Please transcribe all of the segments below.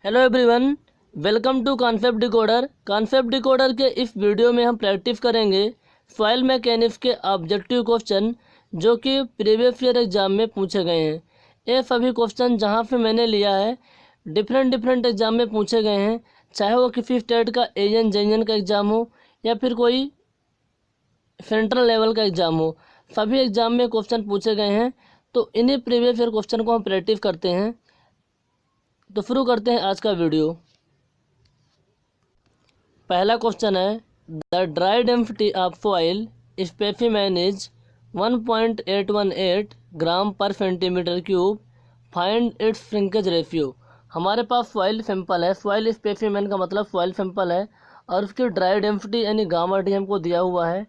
Hello everyone, welcome to concept decoder. Concept decoder के इस video में हम प्रैक्टिस करेंगे सॉइल मैकेनिक्स के ऑब्जेक्टिव क्वेश्चन जो कि प्रीवियस ईयर एग्जाम में पूछे गए हैं। ये सभी क्वेश्चन जहां से मैंने लिया है डिफरेंट एग्जाम में पूछे गए हैं, चाहे वो किसी स्टेट का एएन जेएन का एग्ज़ाम हो या फिर कोई सेंट्रल लेवल का एग्ज़ाम हो। सभी एग्जाम में क्वेश्चन पूछे गए हैं, तो इन्हीं प्रीवियस ईयर क्वेश्चन को हम प्रैक्टिस करते हैं। तो शुरू करते हैं आज का वीडियो। पहला क्वेश्चन है, the dry density of soil specimen is 1.818 ग्राम पर centimetre cube, find its shrinkage ratio. हमारे पास सॉइल सैंपल है, सॉइल स्पेसिमेन का मतलब सॉइल सैंपल है और उसकी ड्राई डेंसिटी यानी गामा डी हमको दिया हुआ है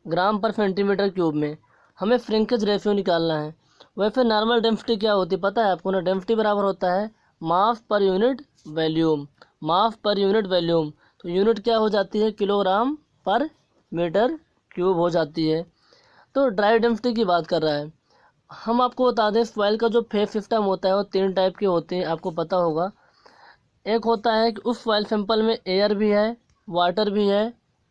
ग्राम पर सेंटीमीटर क्यूब में। हमें श्रिंकेज रेशियो निकालना है। वैसे नॉर्मल डेंसिटी क्या होती है पता है आपको ना? डेंसिटी बराबर होता है मास पर यूनिट वॉल्यूम। मास पर यूनिट वॉल्यूम तो यूनिट क्या हो जाती है? किलोग्राम पर मीटर क्यूब हो जाती है। तो ड्राई डेंसिटी की बात कर रहा है। हम आपको बता दें सॉइल का जो फेज सिस्टम होता है वो 3 टाइप के होते हैं, आपको पता होगा। एक होता है कि उस सॉइल सैंपल में एयर भी है, वाटर भी है,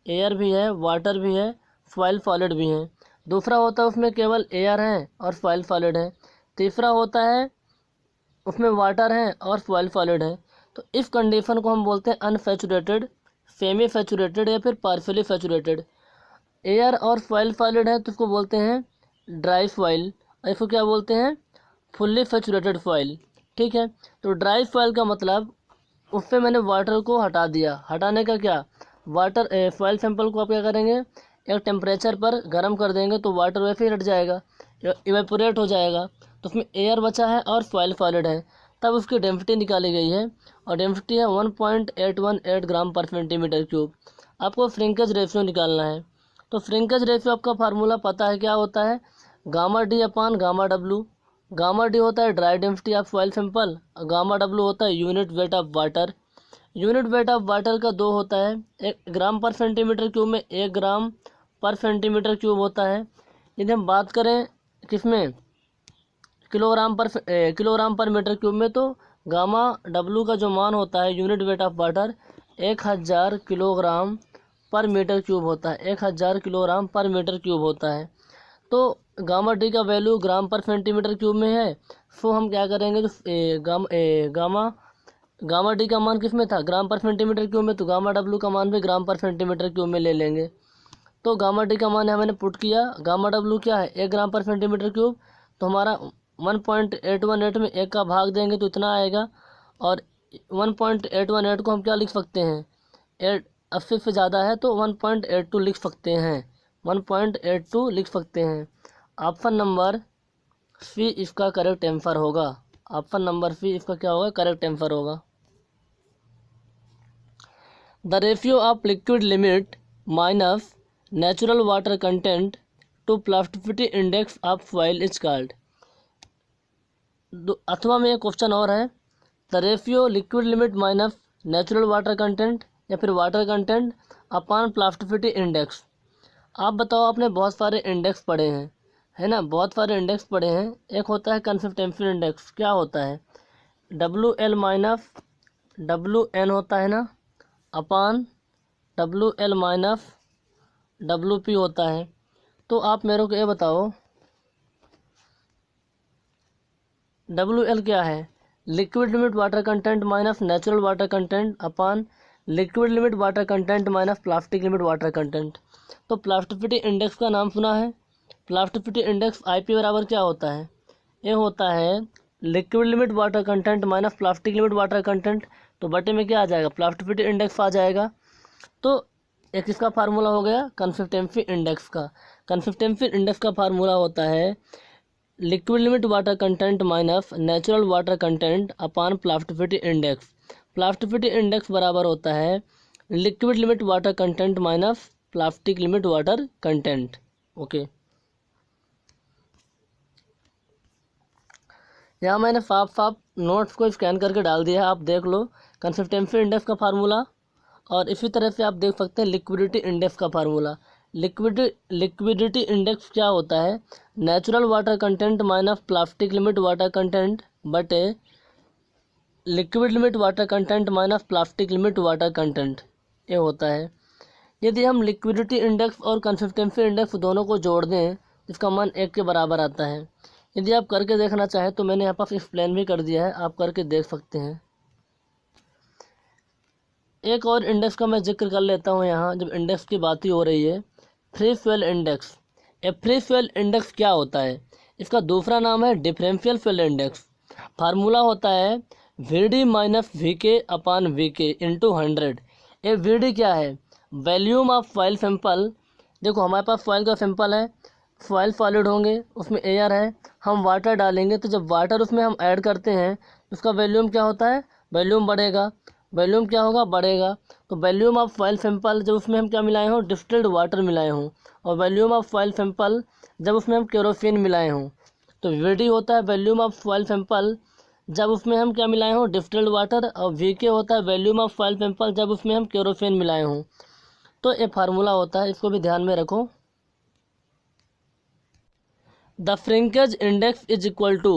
एयर भी है, वाटर भी है, सॉइल सॉलिड भी है। दूसरा होता है उसमें केवल एयर है और सॉइल सॉलिड है। तीसरा होता है उसमें वाटर है और सॉइल सॉलिड है। तो इस कंडीशन को हम बोलते हैं अनसैचुरेटेड, सेमी सैचुरेटेड या फिर पार्शियली सैचुरेटेड। एयर और सॉइल सॉलिड है तो उसको बोलते हैं ड्राई सॉइल, और इसको क्या बोलते हैं? Fully saturated soil. ठीक है, तो ड्राई सॉइल का मतलब उससे मैंने वाटर को हटा दिया। हटाने का क्या? वाटर सॉइल सैंपल को आप क्या करेंगे? एक टेम्परेचर पर गर्म कर देंगे तो वाटर वैसे ही हट जाएगा, इवेपोरेट हो जाएगा। तो उसमें एयर बचा है और सॉइल सॉलिड है, तब उसकी डेंसिटी निकाली गई है और डेंसिटी है 1.818 ग्राम पर सेंटीमीटर क्यूब। आपको श्रिंकेज रेशियो निकालना है। तो श्रिंकेज रेशियो आपका फार्मूला पता है क्या होता है? गामा डी अपान गामा डब्लू। गामा डी होता है dry density of soil sample, gamma W होता है unit weight of water. Unit weight of water का 2 होता है, 1 ग्राम पर सेंटीमीटर क्यूब में 1 ग्राम पर सेंटीमीटर क्यूब होता है। यदि हम बात करें किसमें? किलोग्राम पर मीटर क्यूब में, तो गामा डब्लू का जो मान होता है unit weight of water 1000 kilogram पर मीटर क्यूब होता है। 1000 किलोग्राम पर मीटर क्यूब होता है। तो गामा डी का वैल्यू ग्राम पर सेंटीमीटर क्यूब में है, सो हम क्या करेंगे? तो गामा डी का मान किस में था? ग्राम पर सेंटीमीटर क्यूब में, तो गामा डब्लू का मान भी ग्राम पर सेंटीमीटर क्यूब में ले लेंगे। तो गामा डी का मान है मैंने पुट किया, गामा डब्लू क्या है? 1 ग्राम पर सेंटीमीटर क्यूब। तो हमारा 1.818 में 1 का भाग देंगे तो इतना आएगा। और 1.818 को हम क्या लिख सकते हैं? 80 से ज़्यादा है तो 1.82 लिख सकते हैं, 1.82 लिख सकते हैं। ऑप्शन नंबर सी इसका करेक्ट आंसर होगा। ऑप्शन नंबर सी इसका क्या होगा? करेक्ट आंसर होगा। The ratio of liquid limit minus natural water content to plasticity index of soil is called. अथवा में एक क्वेश्चन और है, the ratio liquid limit minus natural water content या फिर water content upon plasticity index. आप बताओ, आपने बहुत सारे इंडेक्स पढ़े हैं, है ना? बहुत सारे इंडेक्स पढ़े हैं। एक होता है कंसिस्टेंसी इंडेक्स, क्या होता है? WL माइनस WN होता है ना, अपान WL माइनस WP होता है। तो आप मेरे को ये बताओ WL क्या है? Liquid limit water content minus natural water content upon liquid limit water content minus plastic limit water content. तो प्लास्टिसिटी इंडेक्स का नाम सुना है? प्लास्टिसिटी इंडेक्स IP बराबर क्या होता है? ये होता है liquid limit water content minus plastic limit water content. तो बटे में क्या आ जाएगा? प्लास्टिसिटी इंडेक्स आ जाएगा। तो एक इसका फार्मूला हो गया कंसिस्टेंसी इंडेक्स का। कंसिस्टेंसी इंडेक्स का फार्मूला होता है liquid limit water content minus natural water content upon plasticity index. Plasticity index बराबर होता है liquid limit water content minus plastic limit water content. Okay, यहाँ मैंने साफ साफ नोट्स को स्कैन करके डाल दिया है, आप देख लो कंसिस्टेंसी इंडेक्स का फार्मूला। और इसी तरह से आप देख सकते हैं लिक्विडिटी इंडेक्स का फार्मूला। लिक्विडिटी इंडेक्स क्या होता है? Natural water content minus plastic limit water content बटे liquid limit water content minus plastic limit water content, ये होता है। यदि हम लिक्विडिटी इंडेक्स और कंसिस्टेंसी इंडेक्स दोनों को जोड़ दें, इसका मान 1 के बराबर आता है। यदि आप करके देखना चाहें तो मैंने यहाँ पर एक्सप्लेन भी कर दिया है, आप करके देख सकते हैं। एक और इंडेक्स का मैं जिक्र कर लेता हूँ यहाँ, जब इंडेक्स की बात ही हो रही है। Free fuel index. A free fuel index क्या होता है? इसका दूसरा नाम है डिफरेंशियल फ्यूल इंडेक्स। फार्मूला होता है वी माइनस वी के अपान वी के इंटू 100। ये वी क्या है? Volume of soil sample. देखो हमारे पास फॉइल का सैंपल है, फॉइल सॉलिड होंगे, उसमें एयर है, हम वाटर डालेंगे, तो जब वाटर उसमें हम ऐड करते हैं उसका वॉल्यूम क्या होता है? वॉल्यूम बढ़ेगा। वॉल्यूम क्या होगा? बढ़ेगा। तो वॉल्यूम ऑफ फॉइल सैंपल जब उसमें हम क्या मिलाए हों? डिस्टिल्ड वाटर मिलाए हों। और वॉल्यूम ऑफ फॉइल सैंपल जब उसमें हम केरोसिन मिलाए हों। तो वीडी होता है वॉल्यूम ऑफ फॉइल सैंपल जब उसमें हम क्या मिलाए हों? Distilled water. और वी के होता है वॉल्यूम ऑफ फॉइल सैंपल जब उसमें हम केरोसिन मिलाए हों। तो ये फार्मूला होता है, इसको भी ध्यान में रखो। The shrinkage index is equal to.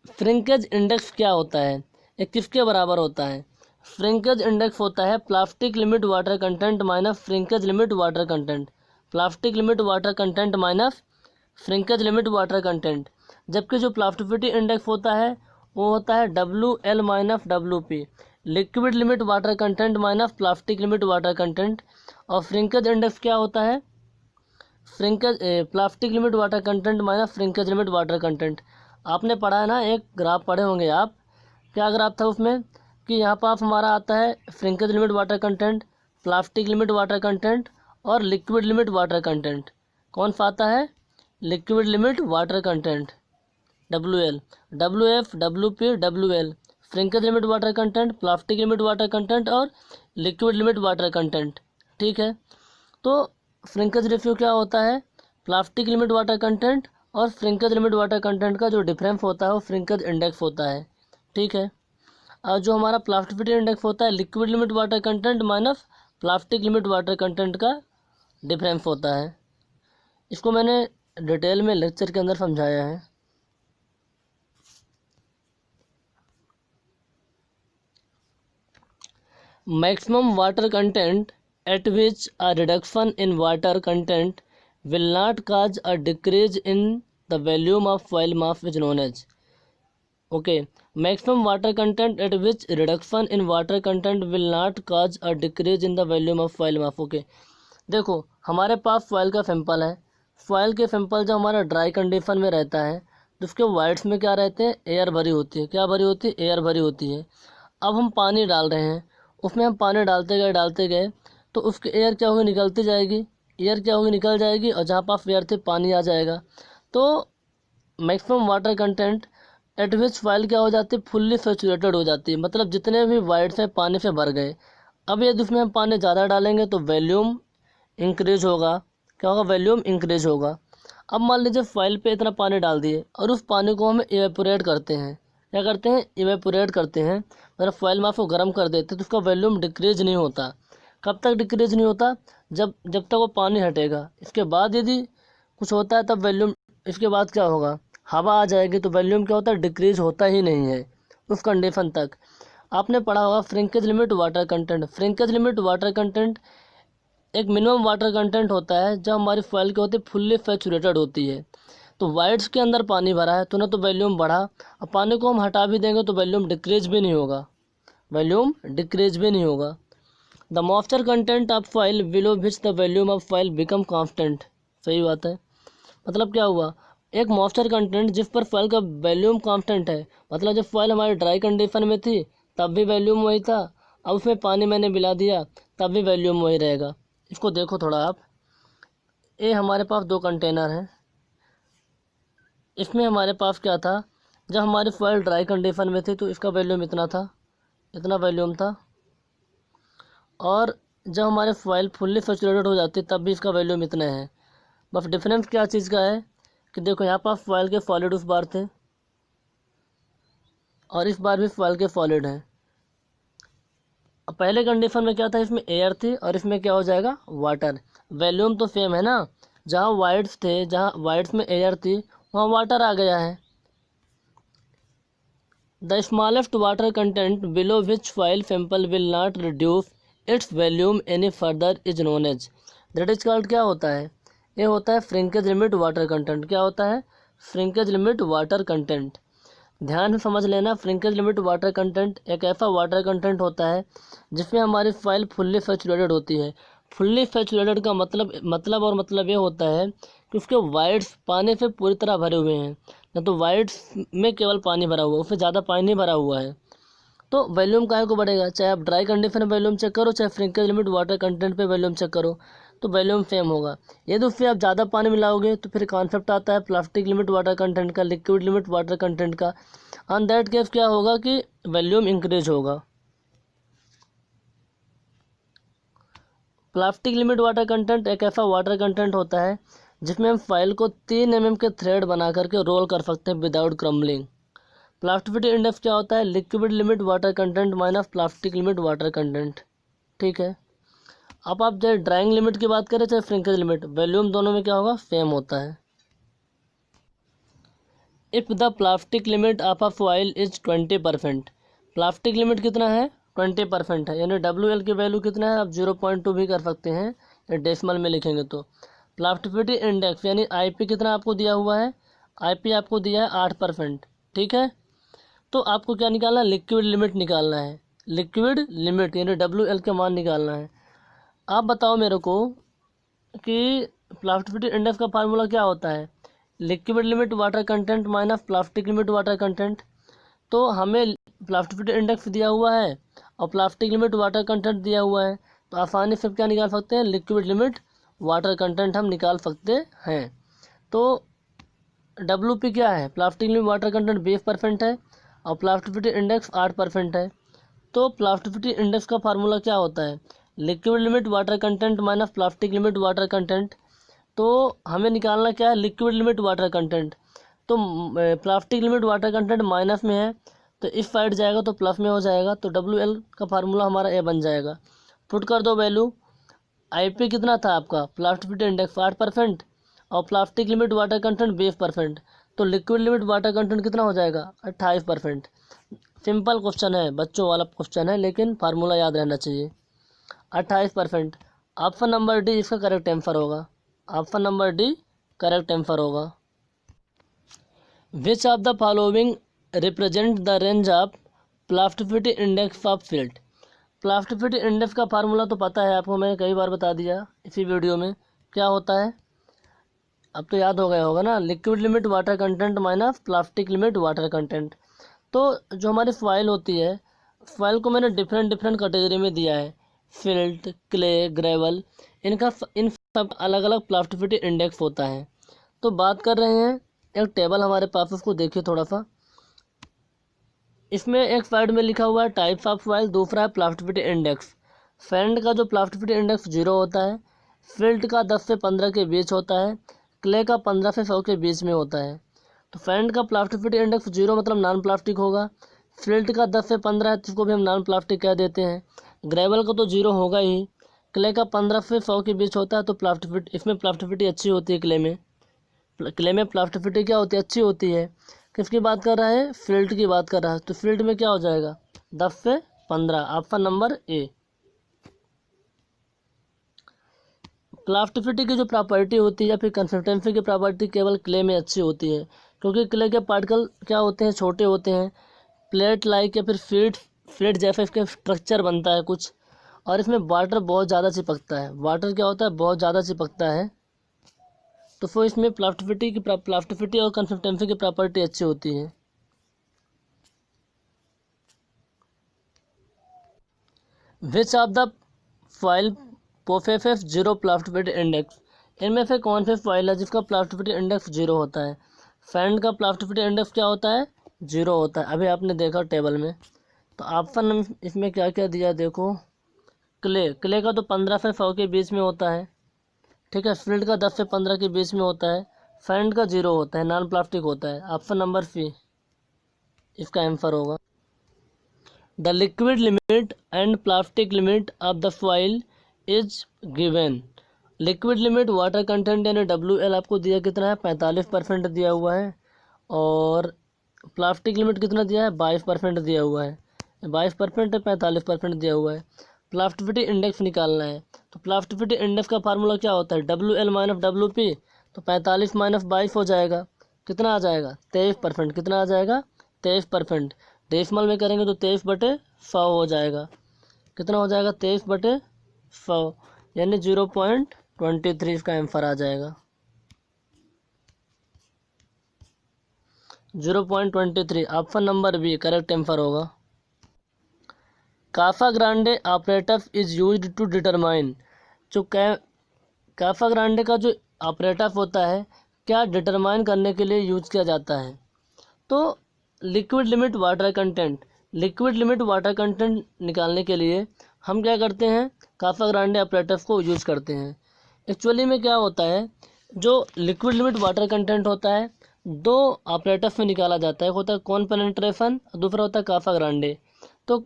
Shrinkage index क्या होता है? ये किसके बराबर होता है? श्रिंकेज इंडेक्स होता है plastic limit water content minus shrinkage limit water content. Plastic limit water content minus shrinkage limit water content. जबकि जो प्लास्टिसिटी इंडेक्स होता है वो होता है WL minus WP। Liquid limit water content minus plastic limit water content. और shrinkage index क्या होता है? Shrinkage plastic limit water content minus shrinkage limit water content. आपने पढ़ा है ना, एक ग्राफ पढ़े होंगे आप। क्या ग्राफ था उसमें कि यहाँ पास हमारा आता है shrinkage limit water content, plastic limit water content और लिक्विड लिमिट वाटर कंटेंट। कौन सा आता है? Liquid limit water content WL, WF, WP, WL। Shrinkage limit water content, plastic limit water content और लिक्विड लिमिट वाटर कंटेंट। ठीक है, तो shrinkage ratio क्या होता है? प्लास्टिक लिमिट वाटर कंटेंट और श्रिंकेज लिमिट वाटर कंटेंट का जो डिफरेंस होता है वो श्रिंकेज इंडेक्स होता है। ठीक है, और जो हमारा प्लास्टिसिटी इंडेक्स होता है liquid limit water content minus plastic limit water content का डिफरेंस होता है। इसको मैंने डिटेल में लेक्चर के अंदर समझाया है। Maximum water content at which a reduction in water content will not cause a decrease in the volume of foil mass is known as। okay, maximum water content at which reduction in water content will not cause a decrease in the volume of foil mass। okay, देखो हमारे पास foil का sample है। Foil के sample जब हमारा dry condition में रहता है तो उसके वाइड्स में क्या रहते हैं? एयर भरी होती है। क्या भरी होती है? एयर भरी होती है। अब हम पानी डाल रहे हैं, उसमें हम पानी डालते गए तो उसकी एयर क्या होगी? निकलती जाएगी। एयर क्या होगी? निकल जाएगी। और जहाँ पास एयर थे पानी आ जाएगा। तो मैक्सिमम वाटर कंटेंट एट विच फॉइल क्या हो जाती है? फुल्ली सैचुरेटेड हो जाती है। मतलब जितने भी वाइड्स हैं पानी से भर गए। अब यदि उसमें हम पानी ज़्यादा डालेंगे तो वॉल्यूम इंक्रीज होगा। क्या होगा? वॉल्यूम इंक्रीज होगा। अब मान लीजिए फॉइल पे इतना पानी डाल दिए और उस पानी को हम इवेपोरेट करते हैं। क्या करते हैं? इवेपोरेट करते हैं, मतलब फॉइल मास को गर्म कर देते हैं, तो उसका वॉल्यूम डिक्रीज नहीं होता। कब तक डिक्रीज नहीं होता? जब तक वो पानी हटेगा। इसके बाद यदि कुछ होता है तब वॉल्यूम, इसके बाद क्या होगा? हवा आ जाएगी तो वॉल्यूम क्या होता है? डिक्रीज होता ही नहीं है उस कंडीशन तक। आपने पढ़ा होगा shrinkage limit water content. Shrinkage limit water content एक मिनिमम वाटर कंटेंट होता है जब हमारी फॉइल क्या होती है? फुल्ली सैचुरेटेड होती है। तो वाइड्स के अंदर पानी भरा है तो ना तो वॉल्यूम बढ़ा, और पानी को हम हटा भी देंगे तो वॉल्यूम डिक्रीज भी नहीं होगा। वॉल्यूम डिक्रीज भी नहीं होगा। The moisture content of foil below which the volume of foil become constant. सही बात है। मतलब क्या हुआ? एक मॉइस्चर कंटेंट जिस पर फॉइल का वॉल्यूम कांस्टेंट है, मतलब जब फॉइल हमारी ड्राई कंडीशन में थी तब भी वॉल्यूम वही था, अब उसमें पानी मैंने मिला दिया तब भी वॉल्यूम वही रहेगा। इसको देखो थोड़ा आप। ये हमारे पास 2 कंटेनर हैं। इसमें हमारे पास क्या था? जब हमारी फॉइल ड्राई कंडीशन में थी तो इसका वॉल्यूम इतना था, इतना वॉल्यूम था। और जब हमारे फॉइल फुल्ली सैचुरेटेड हो जाती है तब भी इसका वॉल्यूम इतना है। बस डिफरेंस क्या चीज़ का है कि देखो यहाँ पर फॉइल के सॉलिड उस बार थे और इस बार भी फॉइल के सॉलिड हैं। अब पहले कंडीशन में क्या था? इसमें एयर थी और इसमें क्या हो जाएगा? वाटर। वॉल्यूम तो सेम है ना। जहाँ वाइड्स थे, जहाँ वाइड्स में एयर थी वहाँ वाटर आ गया है। The smallest water content below which soil sample will not reduce its volume any further is known as, that is called, क्या होता है, ये होता है श्रिंकेज लिमिट वाटर कंटेंट। क्या होता है, श्रिंकेज लिमिट वाटर कंटेंट। ध्यान से समझ लेना, श्रिंकेज लिमिट वाटर कंटेंट एक ऐसा वाटर कंटेंट होता है जिसमें हमारी फाइल फुल्ली सैचुरेटेड होती है। फुल्ली सैचुरेटेड का मतलब ये होता है कि उसके वाइड्स पानी से पूरी तरह भरे हुए हैं, ना तो वाइड्स में केवल पानी भरा हुआ है, उससे ज़्यादा पानी नहीं भरा हुआ है। तो वॉल्यूम काहे को बढ़ेगा, चाहे आप ड्राई कंडीशन में वॉल्यूम चेक करो, चाहे श्रिंकेज लिमिट वाटर कंटेंट पे वॉल्यूम चेक करो, तो वॉल्यूम सेम होगा। यदि उससे आप ज़्यादा पानी मिलाओगे तो फिर कॉन्सेप्ट आता है प्लास्टिक लिमिट वाटर कंटेंट का, लिक्विड लिमिट वाटर कंटेंट का। ऑन दैट केस क्या होगा कि वॉल्यूम इंक्रीज होगा। प्लास्टिक लिमिट वाटर कंटेंट एक ऐसा वाटर कंटेंट होता है जिसमें हम फाइल को 3 mm के थ्रेड बना करके रोल कर सकते हैं विदाउट क्रम्बलिंग। प्लास्टिसिटी इंडेक्स क्या होता है, liquid limit water content minus plastic limit water content. ठीक है, अब आप चाहे ड्राइंग लिमिट की बात करें चाहे श्रिंकेज लिमिट, वॉल्यूम दोनों में क्या होगा, सेम होता है। If the plastic limit of a foil is 20%, plastic limit कितना है, 20% है, यानी WL की वैल्यू कितना है, आप 0.2 भी कर सकते हैं, या डेसिमल में लिखेंगे तो। प्लास्टिसिटी इंडेक्स यानी IP कितना आपको दिया हुआ है, IP आपको दिया है 8%। ठीक है, तो आपको क्या निकालना है, लिक्विड लिमिट निकालना है, लिक्विड लिमिट यानी WL का मान निकालना है। आप बताओ मेरे को कि प्लास्टिसिटी इंडेक्स का फार्मूला क्या होता है, liquid limit water content minus plastic limit water content. तो हमें प्लास्टिसिटी इंडेक्स दिया हुआ है और प्लास्टिक लिमिट वाटर कंटेंट दिया हुआ है, तो आसानी से क्या निकाल सकते हैं, लिक्विड लिमिट वाटर कंटेंट हम निकाल सकते हैं। तो WP क्या है, प्लास्टिक लिमिट वाटर कंटेंट 20% है और प्लास्टिसिटी इंडेक्स 8% है। तो प्लास्टिसिटी इंडेक्स का फार्मूला क्या होता है, liquid limit water content minus plastic limit water content. तो हमें निकालना क्या है, लिक्विड लिमिट वाटर कंटेंट। तो plastic limit water content minus में है, तो इस साइड जाएगा तो प्लस में हो जाएगा, तो WL का फार्मूला हमारा A बन जाएगा। पुट कर दो वैल्यू, IP कितना था आपका, प्लास्टिसिटी इंडेक्स 8% और प्लास्टिक लिमिट वाटर कंटेंट 20%, तो लिक्विड लिमिट वाटर कंटेंट कितना हो जाएगा, 28%। सिंपल क्वेश्चन है, बच्चों वाला क्वेश्चन है, लेकिन फार्मूला याद रहना चाहिए, 28%। ऑप्शन नंबर डी इसका करेक्ट आंसर होगा, option number D correct answer होगा। Which of the following represent the range of plasticity index of field. Plasticity index का फार्मूला तो पता है आपको, मैंने कई बार बता दिया इसी वीडियो में, क्या होता है, अब तो याद हो गया होगा ना, liquid limit water content minus plastic limit water content. तो जो हमारी फाइल होती है, फाइल को मैंने डिफरेंट डिफरेंट कैटेगरी में दिया है, फिल्ट, क्ले, ग्रेवल, इन सब अलग अलग प्लास्टिसिटी इंडेक्स होता है। तो बात कर रहे हैं, एक टेबल हमारे पास, उसको देखिए थोड़ा सा। इसमें एक साइड में लिखा हुआ है टाइप्स ऑफ फाइल, दूसरा है प्लास्टिसिटी इंडेक्स। सैंड का जो प्लास्टिसिटी इंडेक्स 0 होता है, फिल्ट का 10 से 15 के बीच होता है, क्ले का 15 से 100 के बीच में होता है। तो सैंड का प्लास्टिसिटी इंडेक्स 0 मतलब नॉन प्लास्टिक होगा, फिल्ट का 10 से 15 है जिसको भी हम नॉन प्लास्टिक कह देते हैं, ग्रेवल का तो 0 होगा ही, क्ले का 15 से 100 के बीच होता है, तो प्लास्टिसिटी, इसमें प्लास्टिसिटी अच्छी होती है, क्ले में प्लास्टिसिटी क्या होती है, अच्छी होती है। किसकी बात कर रहा है, फिल्ट की बात कर रहा है, तो फिल्ट में क्या हो जाएगा, 10 से 15, ऑप्शन नंबर ए। प्लास्टिसिटी की जो प्रॉपर्टी होती है या फिर कंसिस्टेंसी की प्रॉपर्टी केवल क्ले में अच्छी होती है, क्योंकि क्ले के पार्टिकल क्या होते हैं, छोटे होते हैं, प्लेट लाइक या फिर फ्लैट जैसा इसका स्ट्रक्चर बनता है कुछ, और इसमें वाटर बहुत ज़्यादा चिपकता है, वाटर क्या होता है, बहुत ज़्यादा चिपकता है, तो फिर इसमें प्लास्टिसिटी और कंसिस्टेंसी की प्रॉपर्टी अच्छी होती है। विच of the file possesses 0 plasticity index, इनमें से कौन सी फाइल है जिसका प्लास्टिसिटी इंडेक्स 0 होता है। सैंड का प्लास्टिसिटी इंडेक्स क्या होता है, 0 होता है, अभी आपने देखा टेबल में। तो ऑप्शन इसमें क्या क्या दिया देखो, क्ले का तो 15 से 100 के बीच में होता है, ठीक है, फिल्ट का 10 से 15 के बीच में होता है, सैंड का 0 होता है, नॉन प्लास्टिक होता है, ऑप्शन नंबर सी इसका आंसर होगा। The liquid limit and plastic limit of the foil is given. Liquid limit water content यानी WL आपको दिया कितना है, 45% दिया हुआ है, और प्लास्टिक लिमिट कितना दिया है, 22% दिया हुआ है, 22% है, 45% दिया हुआ है। प्लास्टिसिटी इंडेक्स निकालना है, तो प्लास्टिसिटी इंडेक्स का फार्मूला क्या होता है, WL माइनस WP, तो 45 माइनस 22 हो जाएगा, कितना आ जाएगा 23%, कितना आ जाएगा 23%। डेसिमल में करेंगे तो 23/100 हो जाएगा, कितना हो जाएगा 23/100, यानी 0.23 इसका आंसर आ जाएगा, 0.23। Option number B correct answer होगा। Casagrande operator is used to determine, जो काफा ग्रांडे का जो ऑपरेटर होता है क्या डिटरमाइन करने के लिए यूज किया जाता है, तो liquid limit water content, liquid limit water content निकालने के लिए हम क्या करते हैं, काफा ग्रांडे ऑपरेटर को यूज करते हैं। एक्चुअली में क्या होता है, जो लिक्विड लिमिट वाटर कंटेंट होता है दो ऑपरेटर्स में निकाला जाता है, एक होता है कॉन पेनिट्रेशन, दूसरा होता है काफा ग्रांडे। तो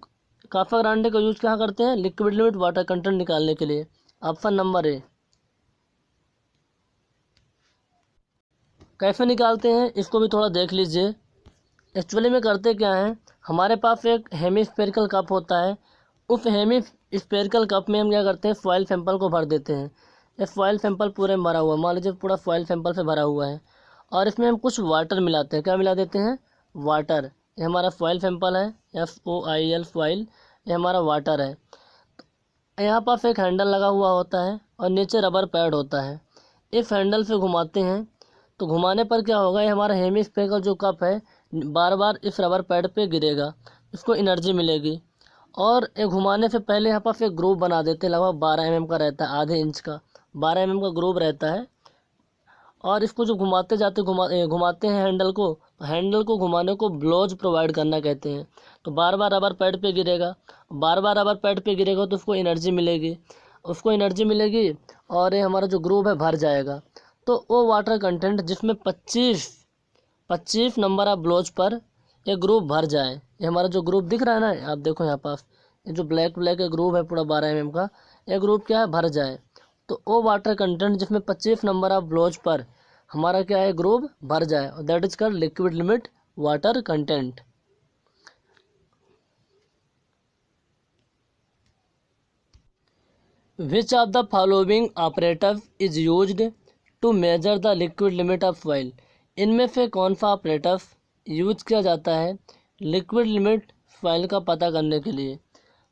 काफा ग्रांडे का यूज कहाँ करते हैं, लिक्विड लिमिट वाटर कंटेंट निकालने के लिए, ऑप्शन नंबर ए। कैसे निकालते हैं इसको भी थोड़ा देख लीजिए। एक्चुअली में करते क्या है, हमारे पास एक हेमीस्फेरिकल कप होता है, उस हेमीस्फेरिकल कप में हम क्या करते हैं, फॉइल सैंपल को भर देते हैं। ये फॉइल सैंपल पूरे में भरा हुआ है, मान लीजिए पूरा फॉइल सैंपल से भरा हुआ है, और इसमें हम कुछ वाटर मिलाते हैं, क्या मिला देते हैं, वाटर। ये हमारा फॉइल सैंपल है, FOIL फॉइल, ये हमारा वाटर है। यहाँ पास एक हैंडल लगा हुआ होता है और नीचे रबर पैड होता है, इस हैंडल से घुमाते हैं, तो घुमाने पर क्या होगा, ये हमारा हेमीस्फेरिकल जो कप है बार बार इस रबर पैड पे गिरेगा, इसको एनर्जी मिलेगी। और ये घुमाने से पहले यहाँ पर एक ग्रूव बना देते हैं, लगभग 12 mm का रहता है, आधे इंच का 12 mm का ग्रूव रहता है। और इसको जो घुमाते जाते घुमाते हैं हैंडल को, तो हैंडल को घुमाने को ब्लोज प्रोवाइड करना कहते हैं। तो बार बार रबर पैड पे गिरेगा, बार बार रबर पैड पे गिरेगा तो उसको एनर्जी मिलेगी, उसको एनर्जी मिलेगी और ये हमारा जो ग्रूव है भर जाएगा। तो वो वाटर कंटेंट जिसमें 25 नंबर ऑफ ब्लोज पर ये ग्रूव भर जाए, ये हमारा जो ग्रूव दिख रहा है ना, आप देखो यहाँ पास ये जो ब्लैक ब्लैक ग्रूव है पूरा 12 mm का, ये ग्रूव क्या है, भर जाए। तो वो वाटर कंटेंट जिसमें 25 नंबर ऑफ ब्लोज पर हमारा क्या है, ग्रूव भर जाए, और that is called liquid limit water content. Which of the following operator is used to measure the liquid limit of soil, इनमें से कौन सा ऑपरेटर यूज किया जाता है लिक्विड लिमिट ऑयल का पता करने के लिए।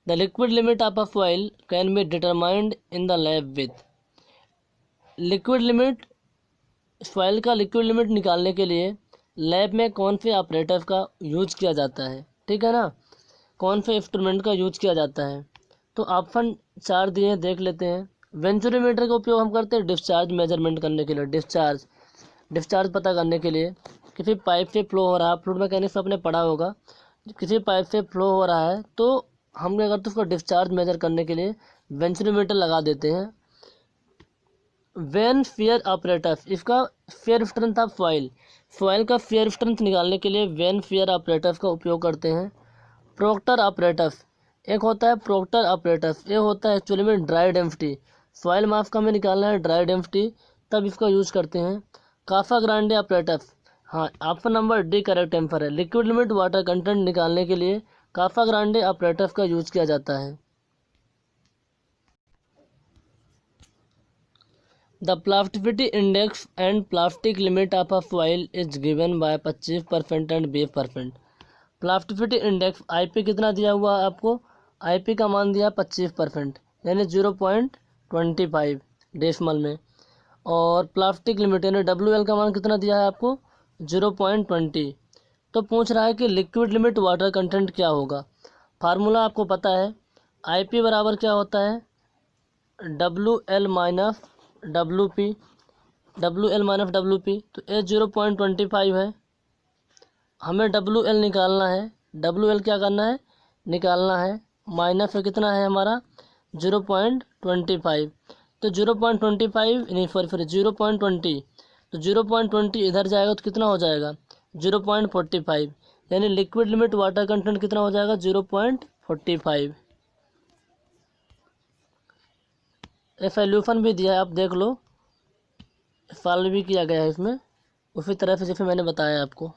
The liquid limit of oil can be determined in the lab with, liquid limit oil का लिक्विड लिमिट निकालने के लिए लैब में कौन से ऑपरेटर का यूज किया जाता है, ठीक है ना, कौन से इंस्ट्रूमेंट का यूज किया जाता है। तो ऑप्शन 4 दिए हैं, देख लेते हैं। वेंचुरीमीटर का उपयोग हम करते हैं डिस्चार्ज मेजरमेंट करने के लिए, डिस्चार्ज पता करने के लिए। किसी पाइप से फ्लो हो रहा है, फ्लूइड मैकेनिक्स आपने पढ़ा होगा, किसी पाइप से फ्लो हो रहा है तो हम क्या करते हैं, उसको डिस्चार्ज मेजर करने के लिए वेंचुरीमीटर लगा देते हैं। वेन फेयर ऑपरेटर, इसका फेयर स्ट्रेंथ ऑफ फॉइल का फेयर स्ट्रेंथ निकालने के लिए वेन फेयर ऑपरेटर का उपयोग करते हैं। प्रोक्टर ऑपरेटर, एक होता है प्रोक्टर ऑपरेटर, ये होता है एक्चुअली में ड्राई डेंसिटी, सॉइल मास का हमें निकालना है ड्राई डेंसिटी, तब इसका यूज करते हैं। काफा ग्रांडे ऑपरेटर, हाँ option number D correct answer है, लिक्विड लिमिट वाटर कंटेंट निकालने के लिए काफा ग्रांडे ऑपरेटर का यूज किया जाता है। The plasticity index and plastic limit of a foil is given by 25% and 20%। Plasticity index IP कितना दिया हुआ है आपको, IP का मान दिया 25%, यानी 0.25 डेसिमल में, और प्लास्टिक लिमिट यानी WL का मान कितना दिया है आपको 0.20। तो पूछ रहा है कि लिक्विड लिमिट वाटर कंटेंट क्या होगा, फार्मूला आपको पता है, IP बराबर क्या होता है WL माइनस WP, तो ये 0.25 है, हमें WL निकालना है, WL क्या करना है, निकालना है, माइनस है कितना है हमारा 0.25, तो 0.25 नहीं फिर 0.20, तो 0.20 इधर जाएगा तो कितना हो जाएगा 0.45, यानी लिक्विड लिमिट वाटर कंटेंट कितना हो जाएगा 0.45। सॉल्यूशन भी दिया है, आप देख लो, सॉल्व भी किया गया है इसमें उसी तरह से जैसे मैंने बताया आपको।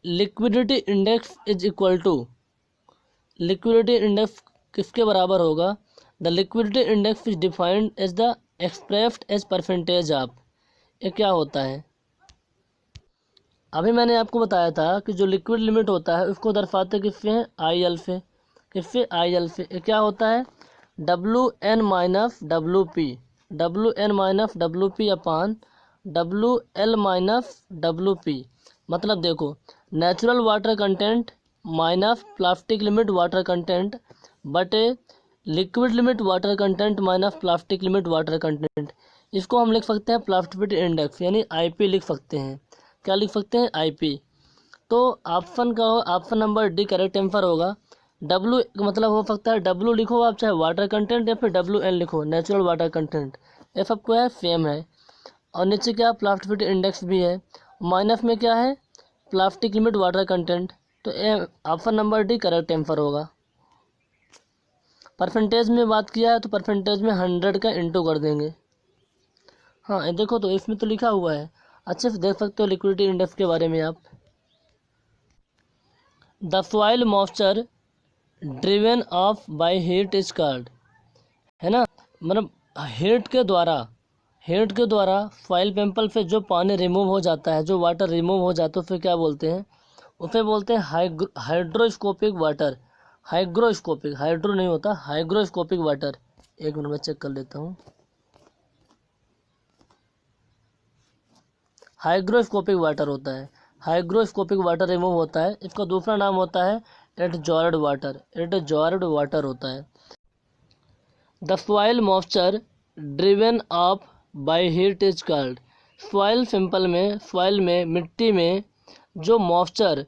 Liquidity index is equal to, liquidity index किसके बराबर होगा? The liquidity index is defined as the expressed as percentage of. ये क्या होता है? अभी मैंने आपको बताया था कि जो लिक्विड लिमिट होता है उसको दर्शाते किससे हैं? आई एल से। किससे? आई एल से। ये क्या होता है? W N minus W P, W N minus W P upon W L minus W P. मतलब देखो, natural water content minus plastic limit water content बटे liquid limit water content minus plastic limit water content. इसको हम लिख सकते हैं plasticity index यानी IP लिख सकते हैं। क्या लिख सकते हैं? आईपी। तो ऑप्शन का option number D correct answer होगा। डब्लू मतलब हो सकता है डब्लू लिखो आप चाहे वाटर कंटेंट या फिर डब्लू एन लिखो नेचुरल वाटर कंटेंट, ये सबको है सेम है। और नीचे क्या प्लास्टिसिटी इंडेक्स भी है, माइनस में क्या है? Plastic limit water content. तो option number D correct answer होगा। परसेंटेज में बात किया है तो परसेंटेज में 100 का इंटू कर देंगे। हाँ ये देखो तो इसमें तो लिखा हुआ है, अच्छे से देख सकते हो लिक्विडिटी इंडेक्स के बारे में आप। The soil moisture driven of by heat is called, है ना, मतलब हीट के द्वारा सॉइल पैंपल से जो पानी रिमूव हो जाता है, जो वाटर रिमूव हो जाता है उसे क्या बोलते हैं? उसे बोलते हैं हाइड्रोस्कोपिक वाटर। हाइग्रोस्कोपिक, हाइड्रो नहीं होता, हाइग्रोस्कोपिक वाटर। एक मिनट में चेक कर लेता हूँ। हाइग्रोस्कोपिक वाटर होता है, हाइग्रोस्कोपिक वाटर रिमूव होता है। इसका दूसरा नाम होता है एडजॉर्ड वाटर, एडजॉर्ड वाटर होता है। The soil moisture driven up by heat is called. Soil simple में, सॉइल में मिट्टी में जो मॉइस्चर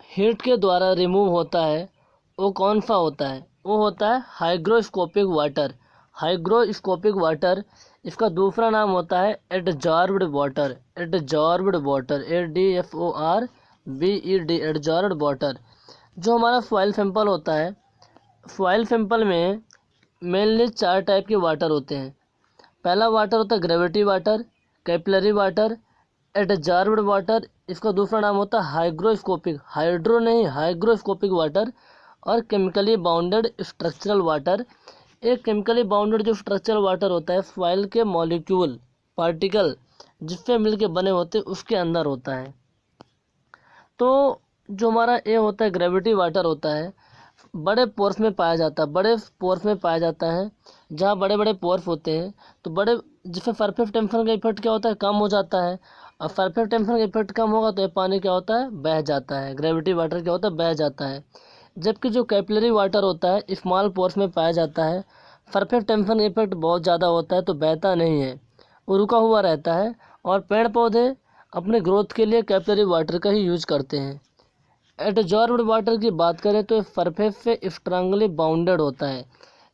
हीट के द्वारा रिमूव होता है वो कौन सा होता है? वो होता है हाइग्रोस्कोपिक वाटर, हाइग्रोस्कोपिक वाटर। इसका दूसरा नाम होता है adsorbed water, adsorbed water, ADFORBED, adsorbed water. जो हमारा सॉइल सैंपल होता है, सॉइल सैंपल में मेनली 4 टाइप के वाटर होते हैं। पहला वाटर होता है gravity water, capillary water, adsorbed water. इसका दूसरा नाम होता है हाइग्रोस्कोपिक, हाइड्रो नहीं हाइग्रोस्कोपिक वाटर। और केमिकली बाउंडेड स्ट्रक्चरल वाटर। एक केमिकली बाउंडेड जो स्ट्रक्चरल वाटर होता है सॉइल के मॉलिक्यूल पार्टिकल जिससे मिलके बने होते हैं उसके अंदर होता है। तो जो हमारा ये होता है ग्रेविटी वाटर होता है, बड़े पोर्स में पाया जाता है, बड़े पोर्स में पाया जाता है। जहाँ बड़े बड़े पोर्स होते हैं तो बड़े, जिसमें सरफेस टेंशन का इफेक्ट क्या होता है? कम हो जाता है। और सरफेस टेंशन का इफेक्ट कम होगा तो ये पानी क्या होता है? बह जाता है। ग्रेविटी वाटर क्या होता है? बह जाता है। जबकि जो कैपिलरी वाटर होता है स्मॉल पोर्स में पाया जाता है, सरफेस टेंशन इफेक्ट बहुत ज़्यादा होता है तो बहता नहीं है, वो रुका हुआ रहता है। और पेड़ पौधे अपने ग्रोथ के लिए कैपिलरी वाटर का ही यूज करते हैं। एडजॉर्ब्ड वाटर की बात करें तो सरफेस से स्ट्रांगली बाउंडेड होता है।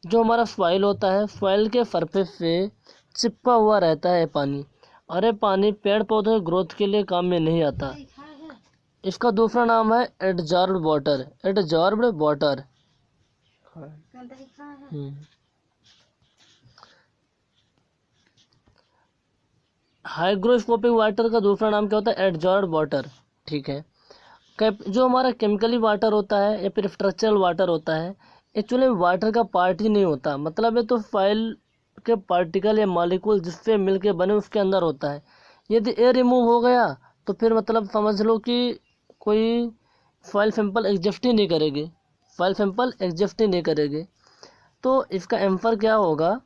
जो हमारा सॉइल होता है, सॉइल के सरफेस से चिपका हुआ रहता है पानी, और ये पानी पेड़ पौधों के ग्रोथ के लिए काम में नहीं आता। इसका दूसरा नाम है adsorbed water, adsorbed water. Hygroscopic water का दूसरा नाम क्या होता है? Adsorbed water. ठीक है। जो हमारा केमिकली वाटर होता है या फिर स्ट्रक्चरल वाटर होता है, एक्चुअली वाटर का पार्ट ही नहीं होता, मतलब है तो सॉइल के पार्टिकल या मॉलिक्यूल जिससे मिलके बने उसके अंदर होता है। यदि एयर रिमूव हो गया तो फिर मतलब समझ लो कि कोई सॉइल सैंपल एग्जिस्ट ही नहीं करेगी, सॉइल सैंपल एग्जिस्ट ही नहीं करेगी। तो इसका आंसर क्या होगा?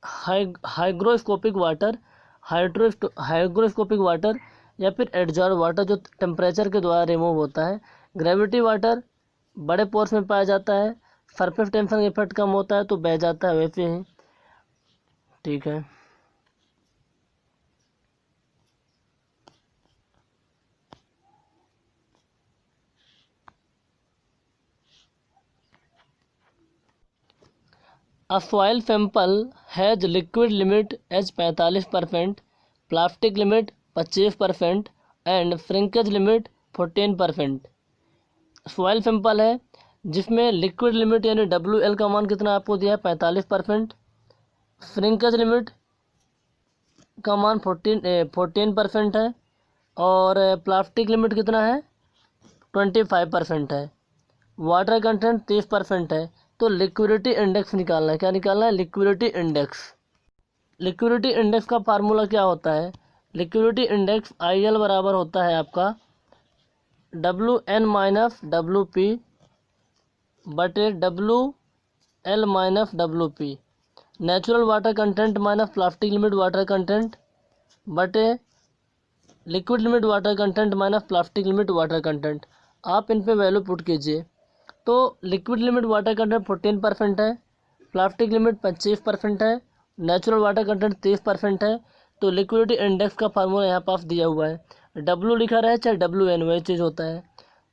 हाइग्रोस्कोपिक वाटर, हाइग्रोस्कोपिक वाटर या फिर एडजॉर्ब वाटर जो टेम्परेचर के द्वारा रिमूव होता है। ग्रेविटी वाटर बड़े पोर्स में पाया जाता है, सरफेस टेंशन इफेक्ट कम होता है तो बह जाता है वैसे ही। ठीक है। A soil sample has liquid limit as 45%, plastic limit 25% and shrinkage limit 14%। Soil sample है जिसमें लिक्विड लिमिट यानी WL का मान कितना आपको दिया है? 45%। श्रिंकेज लिमिट का मान 14% है। और प्लास्टिक लिमिट कितना है 25% है, वाटर कंटेंट 30% है। तो लिक्विडिटी इंडेक्स निकालना है। क्या निकालना है? Liquidity index. लिक्विडिटी इंडेक्स का फार्मूला क्या होता है? लिक्विडिटी इंडेक्स IL बराबर होता है आपका WN माइनस WP बटे WL minus WP, natural water content minus plastic limit water content बटे liquid limit water content minus plastic limit water content. आप इन पे वैल्यू पुट कीजिए। तो लिक्विड लिमिट वाटर कंटेंट 14% है, प्लास्टिक लिमिट 25% है, natural water content 30% है। तो लिक्विडिटी इंडेक्स का फार्मूला यहाँ पास दिया हुआ है, W लिखा रहे चाहे WN वही चीज़ होता है।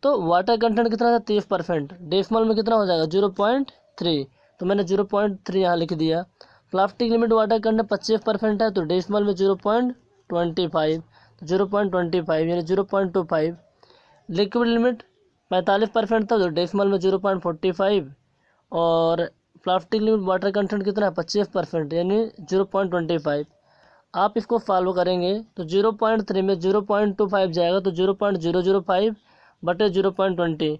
तो वाटर कंटेंट कितना था 30%, डेसिमल में कितना हो जाएगा 0.3, तो मैंने 0.3 यहाँ लिख दिया। प्लास्टिक लिमिट वाटर कंटेंट 25% है, तो डेसिमल में 0.25, तो 0.25 यानी 0.25। लिक्विड लिमिट 45% था, तो डेसिमल में 0.45, और प्लास्टिक लिमिट वाटर कंटेंट कितना है 25% यानी 0.25। आप इसको फॉलो करेंगे तो 0.3 में 0.25 जाएगा, तो 0.005 बटे 0.20।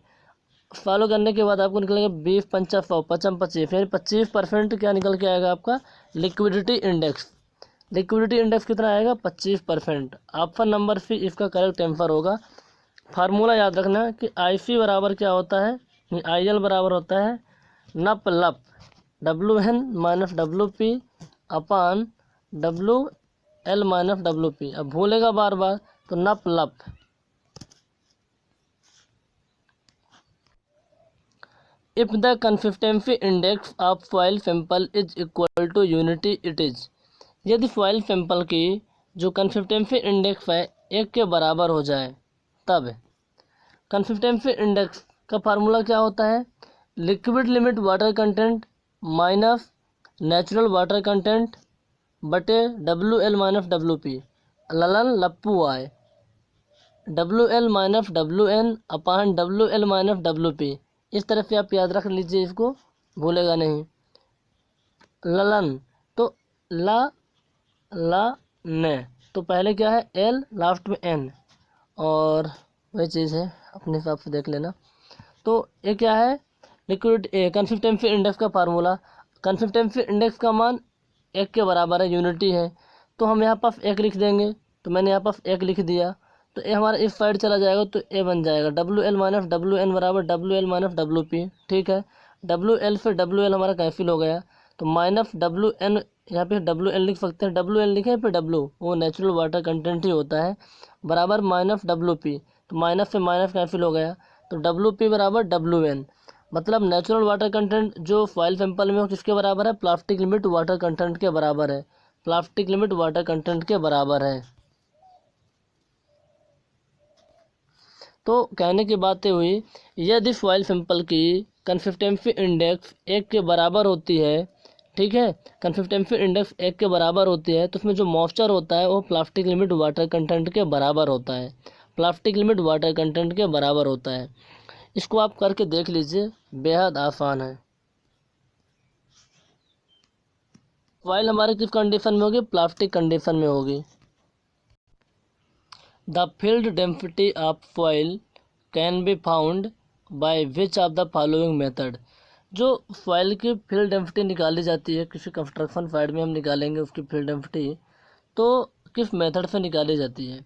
फॉलो करने के बाद आपको निकलेगा 20 पंचा 100 पचम 25 यानी 25% क्या निकल के आएगा आपका लिक्विडिटी इंडेक्स। लिक्विडिटी इंडेक्स कितना आएगा 25%। ऑप्शन नंबर सी इसका करेक्ट आंसर होगा। फार्मूला याद रखना कि IC बराबर क्या होता है, IL बराबर होता है नप लप WN माइनस WP अपान WL माइनस WP। अब भूलेगा बार बार तो नप लप। If the consistency index of soil sample is equal to unity it is. यदि फॉइल सैंपल की जो कंसिस्टेंसी इंडेक्स है 1 के बराबर हो जाए तब। कंसिस्टेंसी इंडेक्स का फार्मूला क्या होता है? Liquid limit water content minus natural water content बटे WL माइनस WP ललन लप्पू आए, WL माइनस WN अपान WL माइनस WP। इस तरह से आप याद रख लीजिए, इसको भूलेगा नहीं। ललन तो ला ने, तो पहले क्या है L लास्ट में N, और वही चीज़ है अपने हिसाब से देख लेना। तो ये क्या है लिक्विड कंसिस्टेंसी इंडेक्स का फार्मूला। कंसिस्टेंसी इंडेक्स का मान 1 के बराबर है, यूनिटी है, तो हम यहाँ पास 1 लिख देंगे। तो मैंने यहाँ पास 1 लिख दिया, तो ये हमारा इस साइड चला जाएगा तो ए बन जाएगा WL माइनस WN बराबर WL माइनस WP। ठीक है, WL से WL हमारा कैंसिल हो गया, तो माइनस WN यहाँ पे WN लिख सकते हैं, WN लिखे पे W वो नेचुरल वाटर कंटेंट ही होता है, बराबर माइनस WP। तो माइनस से माइनस कैंसिल हो गया, तो WP बराबर WN। मतलब नेचुरल वाटर कंटेंट जो फॉइल सैंपल में हो किसके बराबर है? प्लास्टिक लिमिट वाटर कंटेंट के बराबर है, प्लास्टिक लिमिट वाटर कंटेंट के बराबर है। तो कहने की बातें हुई, यदि फॉइल सैंपल की कंसिस्टेंसी इंडेक्स 1 के बराबर होती है, ठीक है, कंसिस्टेंसी इंडेक्स 1 के बराबर होती है, तो उसमें जो मॉइस्चर होता है वो प्लास्टिक लिमिट वाटर कंटेंट के बराबर होता है, प्लास्टिक लिमिट वाटर कंटेंट के बराबर होता है। इसको आप करके देख लीजिए, बेहद आसान है। फॉइल हमारे किस कंडीशन में होगी? प्लास्टिक कंडीशन में होगी। The field density of foil can be found by which of the following method. जो फॉइल की फील्ड डेंसिटी निकाली जाती है किसी कंस्ट्रक्शन साइड में, हम निकालेंगे उसकी फील्ड डेंसिटी, तो किस मेथड से निकाली जाती है?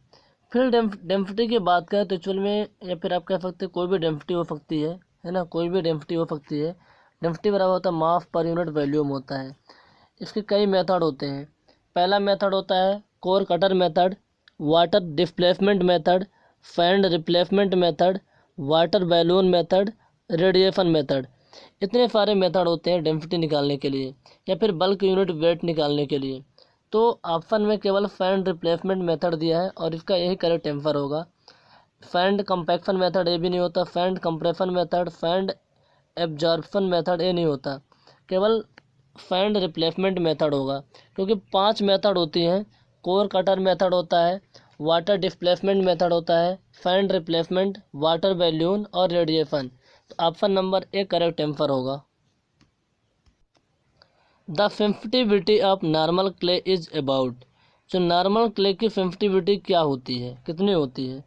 फील्ड डेंसिटी की बात करें तो एक्चुअल में, या फिर आप कह सकते हैं कोई भी डेंसिटी हो सकती है ना, कोई भी डेंसिटी हो सकती है। डेंसिटी बराबर होता है मास पर यूनिट वॉल्यूम होता है। इसके कई मेथड होते हैं। पहला मेथड होता है core cutter method, water displacement method, sand replacement method, water balloon method, radiation method. इतने सारे मेथड होते हैं डेंसिटी निकालने के लिए, या फिर बल्क यूनिट वेट निकालने के लिए। तो ऑप्शन में केवल सैंड रिप्लेसमेंट मेथड दिया है और इसका यही करेक्ट आंसर होगा। सैंड कंपैक्शन मेथड ये भी नहीं होता, sand compression method, sand absorption method ये नहीं होता, केवल सैंड रिप्लेसमेंट मेथड होगा। क्योंकि 5 मेथड होती हैं, कोर कटर मेथड होता है, वाटर डिस्प्लेसमेंट मेथड होता है, सैंड रिप्लेसमेंट, वाटर बैलून और रेडिएशन। तो option number A correct answer होगा। The sensitivity of normal clay is about. जो नॉर्मल क्ले की फिम्प्टिविटी क्या होती है, कितनी होती है।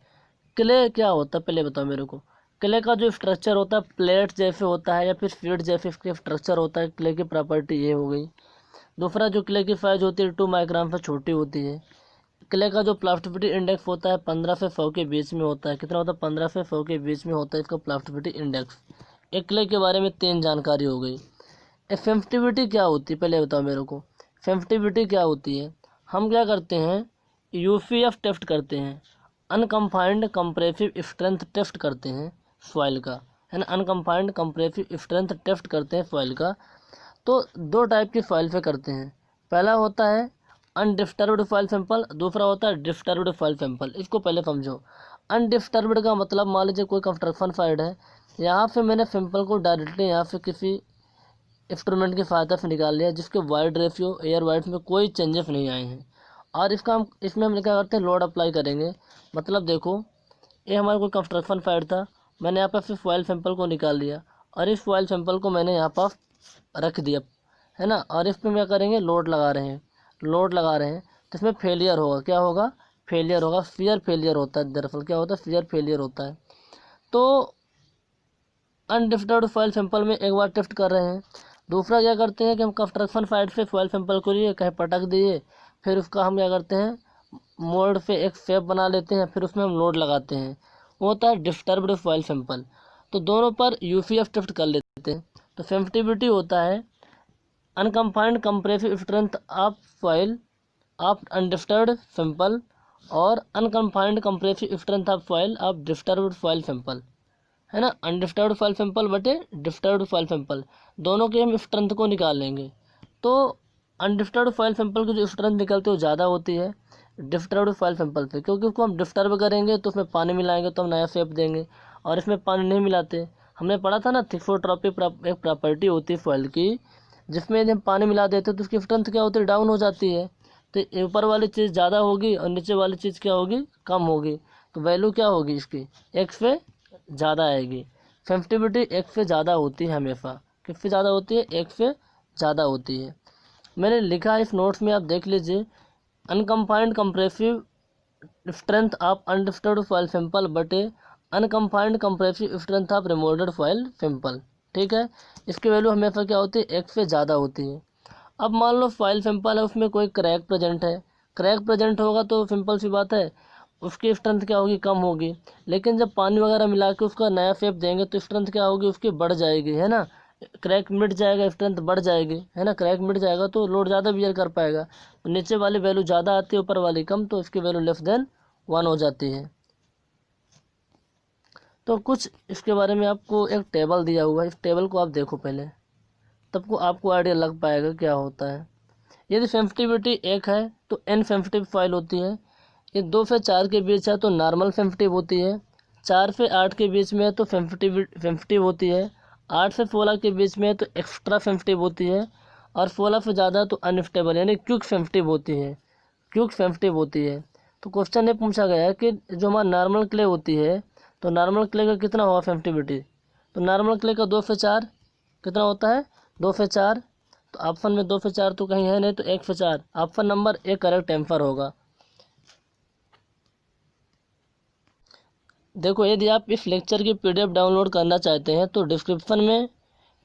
क्ले क्या होता है पहले बताओ मेरे को। क्ले का जो स्ट्रक्चर होता है प्लेट जैसे होता है या फिर शीट जैसे इसके स्ट्रक्चर होता है, क्ले की प्रॉपर्टी ये हो गई। दूसरा जो क्ले की साइज होती है 2 माइक्रोन से छोटी होती है। क्ले का जो प्लास्टिसिटी इंडेक्स होता है 15 से 100 के बीच में होता है। कितना होता है, 15 से 100 के बीच में होता है इसका प्लास्टिसिटी इंडेक्स। एक क्ले के बारे में 3 जानकारी हो गई। फिम्प्टिविटी क्या होती है पहले बताओ मेरे को। फिम्प्टिविटी क्या होती है, हम क्या करते हैं, यूसीएफ टेस्ट करते हैं, अनकम्फाइंड कंप्रेसिव स्ट्रेंथ टेस्ट करते हैं सॉइल का, है ना। अनकम्फाइंड कंप्रेसिव स्ट्रेंथ टेस्ट करते हैं सॉइल का। तो 2 टाइप की सॉइल पे करते हैं। पहला होता है अनडिस्टर्ब्ड सॉइल सैंपल, दूसरा होता है डिस्टर्ब्ड सॉइल सैंपल। इसको पहले समझो। अनडिस्टर्ब्ड का मतलब मान लीजिए कोई कंस्ट्रक्शन साइट है, यहाँ से मैंने सैंपल को डायरेक्टली यहाँ से किसी इंस्ट्रूमेंट की सहायता से निकाल लिया जिसके वाइड रेशियो एयर वाइड में कोई चेंजेस नहीं आए हैं, और इसमें हम क्या करते हैं, लोड अप्लाई करेंगे। मतलब देखो, ये हमारा कोई कंस्ट्रक्शन साइट था, मैंने यहाँ पर फिर सॉइल सैंपल को निकाल लिया और इस सॉइल सैंपल को मैंने यहाँ पर रख दिया, है ना। और इस पर क्या करेंगे, लोड लगा रहे हैं, तो इसमें फेलियर होगा। क्या होगा, फेलियर होगा, शियर फेलियर होता है। दरअसल क्या होता है, शियर फेलियर होता है। तो अनडिस्टर्ब्ड सॉइल सैंपल में एक बार टेस्ट कर रहे हैं। दूसरा क्या करते हैं कि हम कंस्ट्रक्शन साइट से सॉइल सैंपल को लिए कहीं पटक दिए, फिर उसका हम क्या करते हैं, मोल्ड पे एक शेप बना लेते हैं, फिर उसमें हम लोड लगाते हैं, वो होता है डिस्टर्ब्ड सॉइल सैंपल। तो दोनों पर यूसीएफ टेस्ट कर लेते हैं। तो सेंसिटिविटी होता है unconfined compressive strength of soil of undisturbed sample और unconfined compressive strength of soil of disturbed soil sample, है ना। अनडिस्टर्ब्ड सॉइल सैंपल बटे डिस्टर्ब्ड सॉइल सैंपल, दोनों के हम स्ट्रेंथ को निकाल लेंगे। तो अनडिस्टर्ब्ड सॉइल सैंपल की जो स्ट्रेंथ निकलती है वो ज़्यादा होती है डिस्टर्ब्ड सॉइल सैंपल पे, क्योंकि उसको हम डिस्टर्ब करेंगे तो उसमें पानी मिलाएंगे तो हम नया शेप देंगे, और इसमें पानी नहीं मिलाते। हमने पढ़ा था ना, थिक्सोट्रॉपिक एक प्रॉपर्टी होती है सॉइल की, जिसमें यदि हम पानी मिला देते तो उसकी स्ट्रेंथ क्या होती है, डाउन हो जाती है। तो ऊपर वाली चीज़ ज़्यादा होगी और नीचे वाली चीज़ क्या होगी, कम होगी। तो वैल्यू क्या होगी इसकी, एक से ज़्यादा आएगी। सेंसिटिविटी एक से ज़्यादा होती है हमेशा, किससे ज़्यादा होती है, एक से ज़्यादा होती है। मैंने लिखा है इस नोट्स में, आप देख लीजिए। Unconfined compressive strength of undisturbed soil sample बटे unconfined compressive strength of remoulded soil sample, ठीक है। इसकी वैल्यू हमेशा क्या होती है, एक से ज़्यादा होती है। अब मान लो सॉइल सैंपल है, उसमें कोई क्रैक प्रेजेंट है, क्रैक प्रेजेंट होगा तो सिंपल सी बात है उसकी स्ट्रेंथ क्या होगी, कम होगी। लेकिन जब पानी वगैरह मिला के उसका नया शेप देंगे तो स्ट्रेंथ क्या होगी, उसकी बढ़ जाएगी, है ना। क्रैक मिट जाएगा, स्ट्रेंथ बढ़ जाएगी, है ना। क्रैक मिट जाएगा तो लोड ज़्यादा बियर कर पाएगा, तो नीचे वाली वैल्यू ज़्यादा आती है, ऊपर वाली कम, तो इसकी वैल्यू लेस देन 1 हो जाती है। तो कुछ इसके बारे में आपको एक टेबल दिया हुआ है, इस टेबल को आप देखो पहले, तब को आपको आइडिया लग पाएगा क्या होता है। यदि सेंसिटिविटी 1 है तो एन सेंसिटिव फाइल होती है। ये 2 से 4 के बीच है तो नॉर्मल सेंसिटिव होती है। 4 से 8 के बीच में है तो सेंसिटिव होती है। 8 से 16 के बीच में है तो एक्स्ट्रा सेंसिटिव होती है। और 16 से ज़्यादा तो अनस्टेबल यानी क्विक सेंसिटिव होती है, क्विक सेंसिटिव होती है। तो क्वेश्चन ये पूछा गया है कि जो हमारा नॉर्मल क्ले होती है, तो नॉर्मल क्ले का कितना होगा सेंसिटिविटी। तो नॉर्मल क्ले का 2 से 4 कितना होता है, 2 से 4। तो ऑप्शन में 2 से 4 तो कहीं है नहीं, तो 1 से 4 option number A correct answer होगा। देखो, यदि आप इस लेक्चर की पीडीएफ डाउनलोड करना चाहते हैं तो डिस्क्रिप्शन में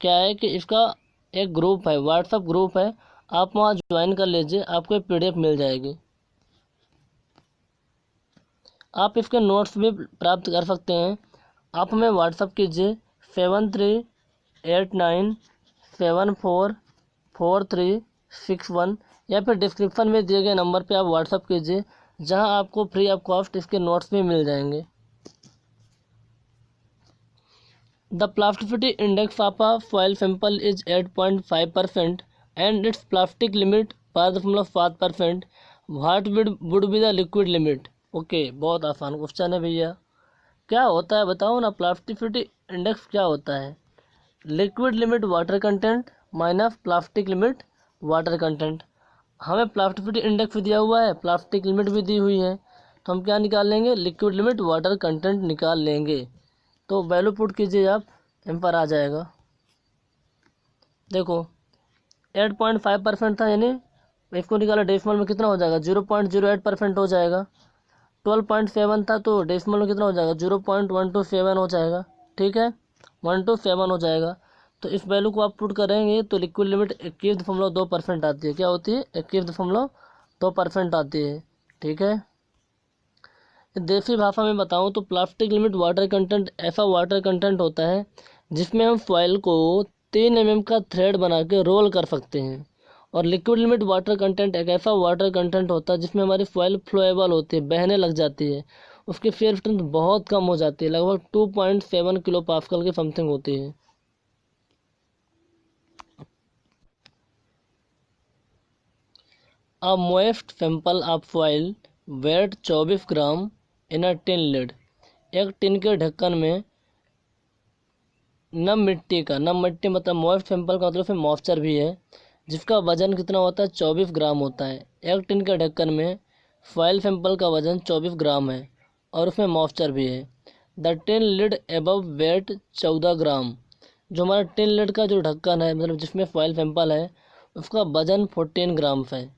क्या है कि इसका एक ग्रुप है, व्हाट्सएप ग्रुप है, आप वहाँ ज्वाइन कर लीजिए, आपको पीडीएफ मिल जाएगी। आप इसके नोट्स भी प्राप्त कर सकते हैं। आप हमें व्हाट्सएप कीजिए 7389744361, या फिर डिस्क्रिप्शन में दिए गए नंबर पे आप व्हाट्सएप कीजिए, जहां आपको फ्री ऑफ कॉस्ट इसके नोट्स भी मिल जाएंगे। The plasticity index of a soil sample is 8.5% and it's plastic limit 5.7%। What would be the liquid limit. Okay, बहुत आसान क्वेश्चन है भैया। क्या होता है बताओ ना, प्लास्टिसिटी इंडेक्स क्या होता है। Liquid limit water content minus plastic limit water content. हमें प्लास्टिसिटी इंडेक्स दिया हुआ है, प्लास्टिक लिमिट भी दी हुई है, तो हम क्या निकाल लेंगे, लिक्विड लिमिट वाटर कंटेंट निकाल लेंगे। तो वैल्यू पुट कीजिए आप, इन पर आ जाएगा। देखो 8.5% था, यानी इसको निकाला डेसिमल में कितना हो जाएगा 0.08% हो जाएगा। 12.7 था तो डेसिमल में कितना हो जाएगा 0.127 हो जाएगा। ठीक है 127 हो जाएगा। तो इस वैल्यू को आप पुट करेंगे तो लिक्विड लिमिट 21.2% आती है। क्या होती है 21.2% आती है। ठीक है देसी भाषा में बताऊं तो प्लास्टिक लिमिट वाटर कंटेंट ऐसा वाटर कंटेंट होता है जिसमें हम फॉइल को 3 mm का थ्रेड बना के रोल कर सकते हैं। और लिक्विड लिमिट वाटर कंटेंट एक ऐसा वाटर कंटेंट होता है जिसमें हमारी फॉइल फ्लोएबल होती है, बहने लग जाती है, उसकी फेयर स्ट्रेंथ बहुत कम हो जाती है, लगभग 2.7 किलो पास्कल की समथिंग होती है। A moist sample of foil weight 24 gram in a tin lid. एक टिन के ढक्कन में नम मिट्टी का, नम मिट्टी मतलब मॉइस्ट सैंपल का मतलब फिर मॉइस्चर भी है, जिसका वजन कितना होता है 24 ग्राम होता है। एक टिन के ढक्कन में फॉइल सैंपल का वजन 24 ग्राम है और उसमें मॉइस्चर भी है। The tin lid above weight 14 gram. जो हमारा टिन लिड का जो ढक्कन है मतलब जिसमें फॉइल सैंपल है उसका वजन 14 ग्राम है।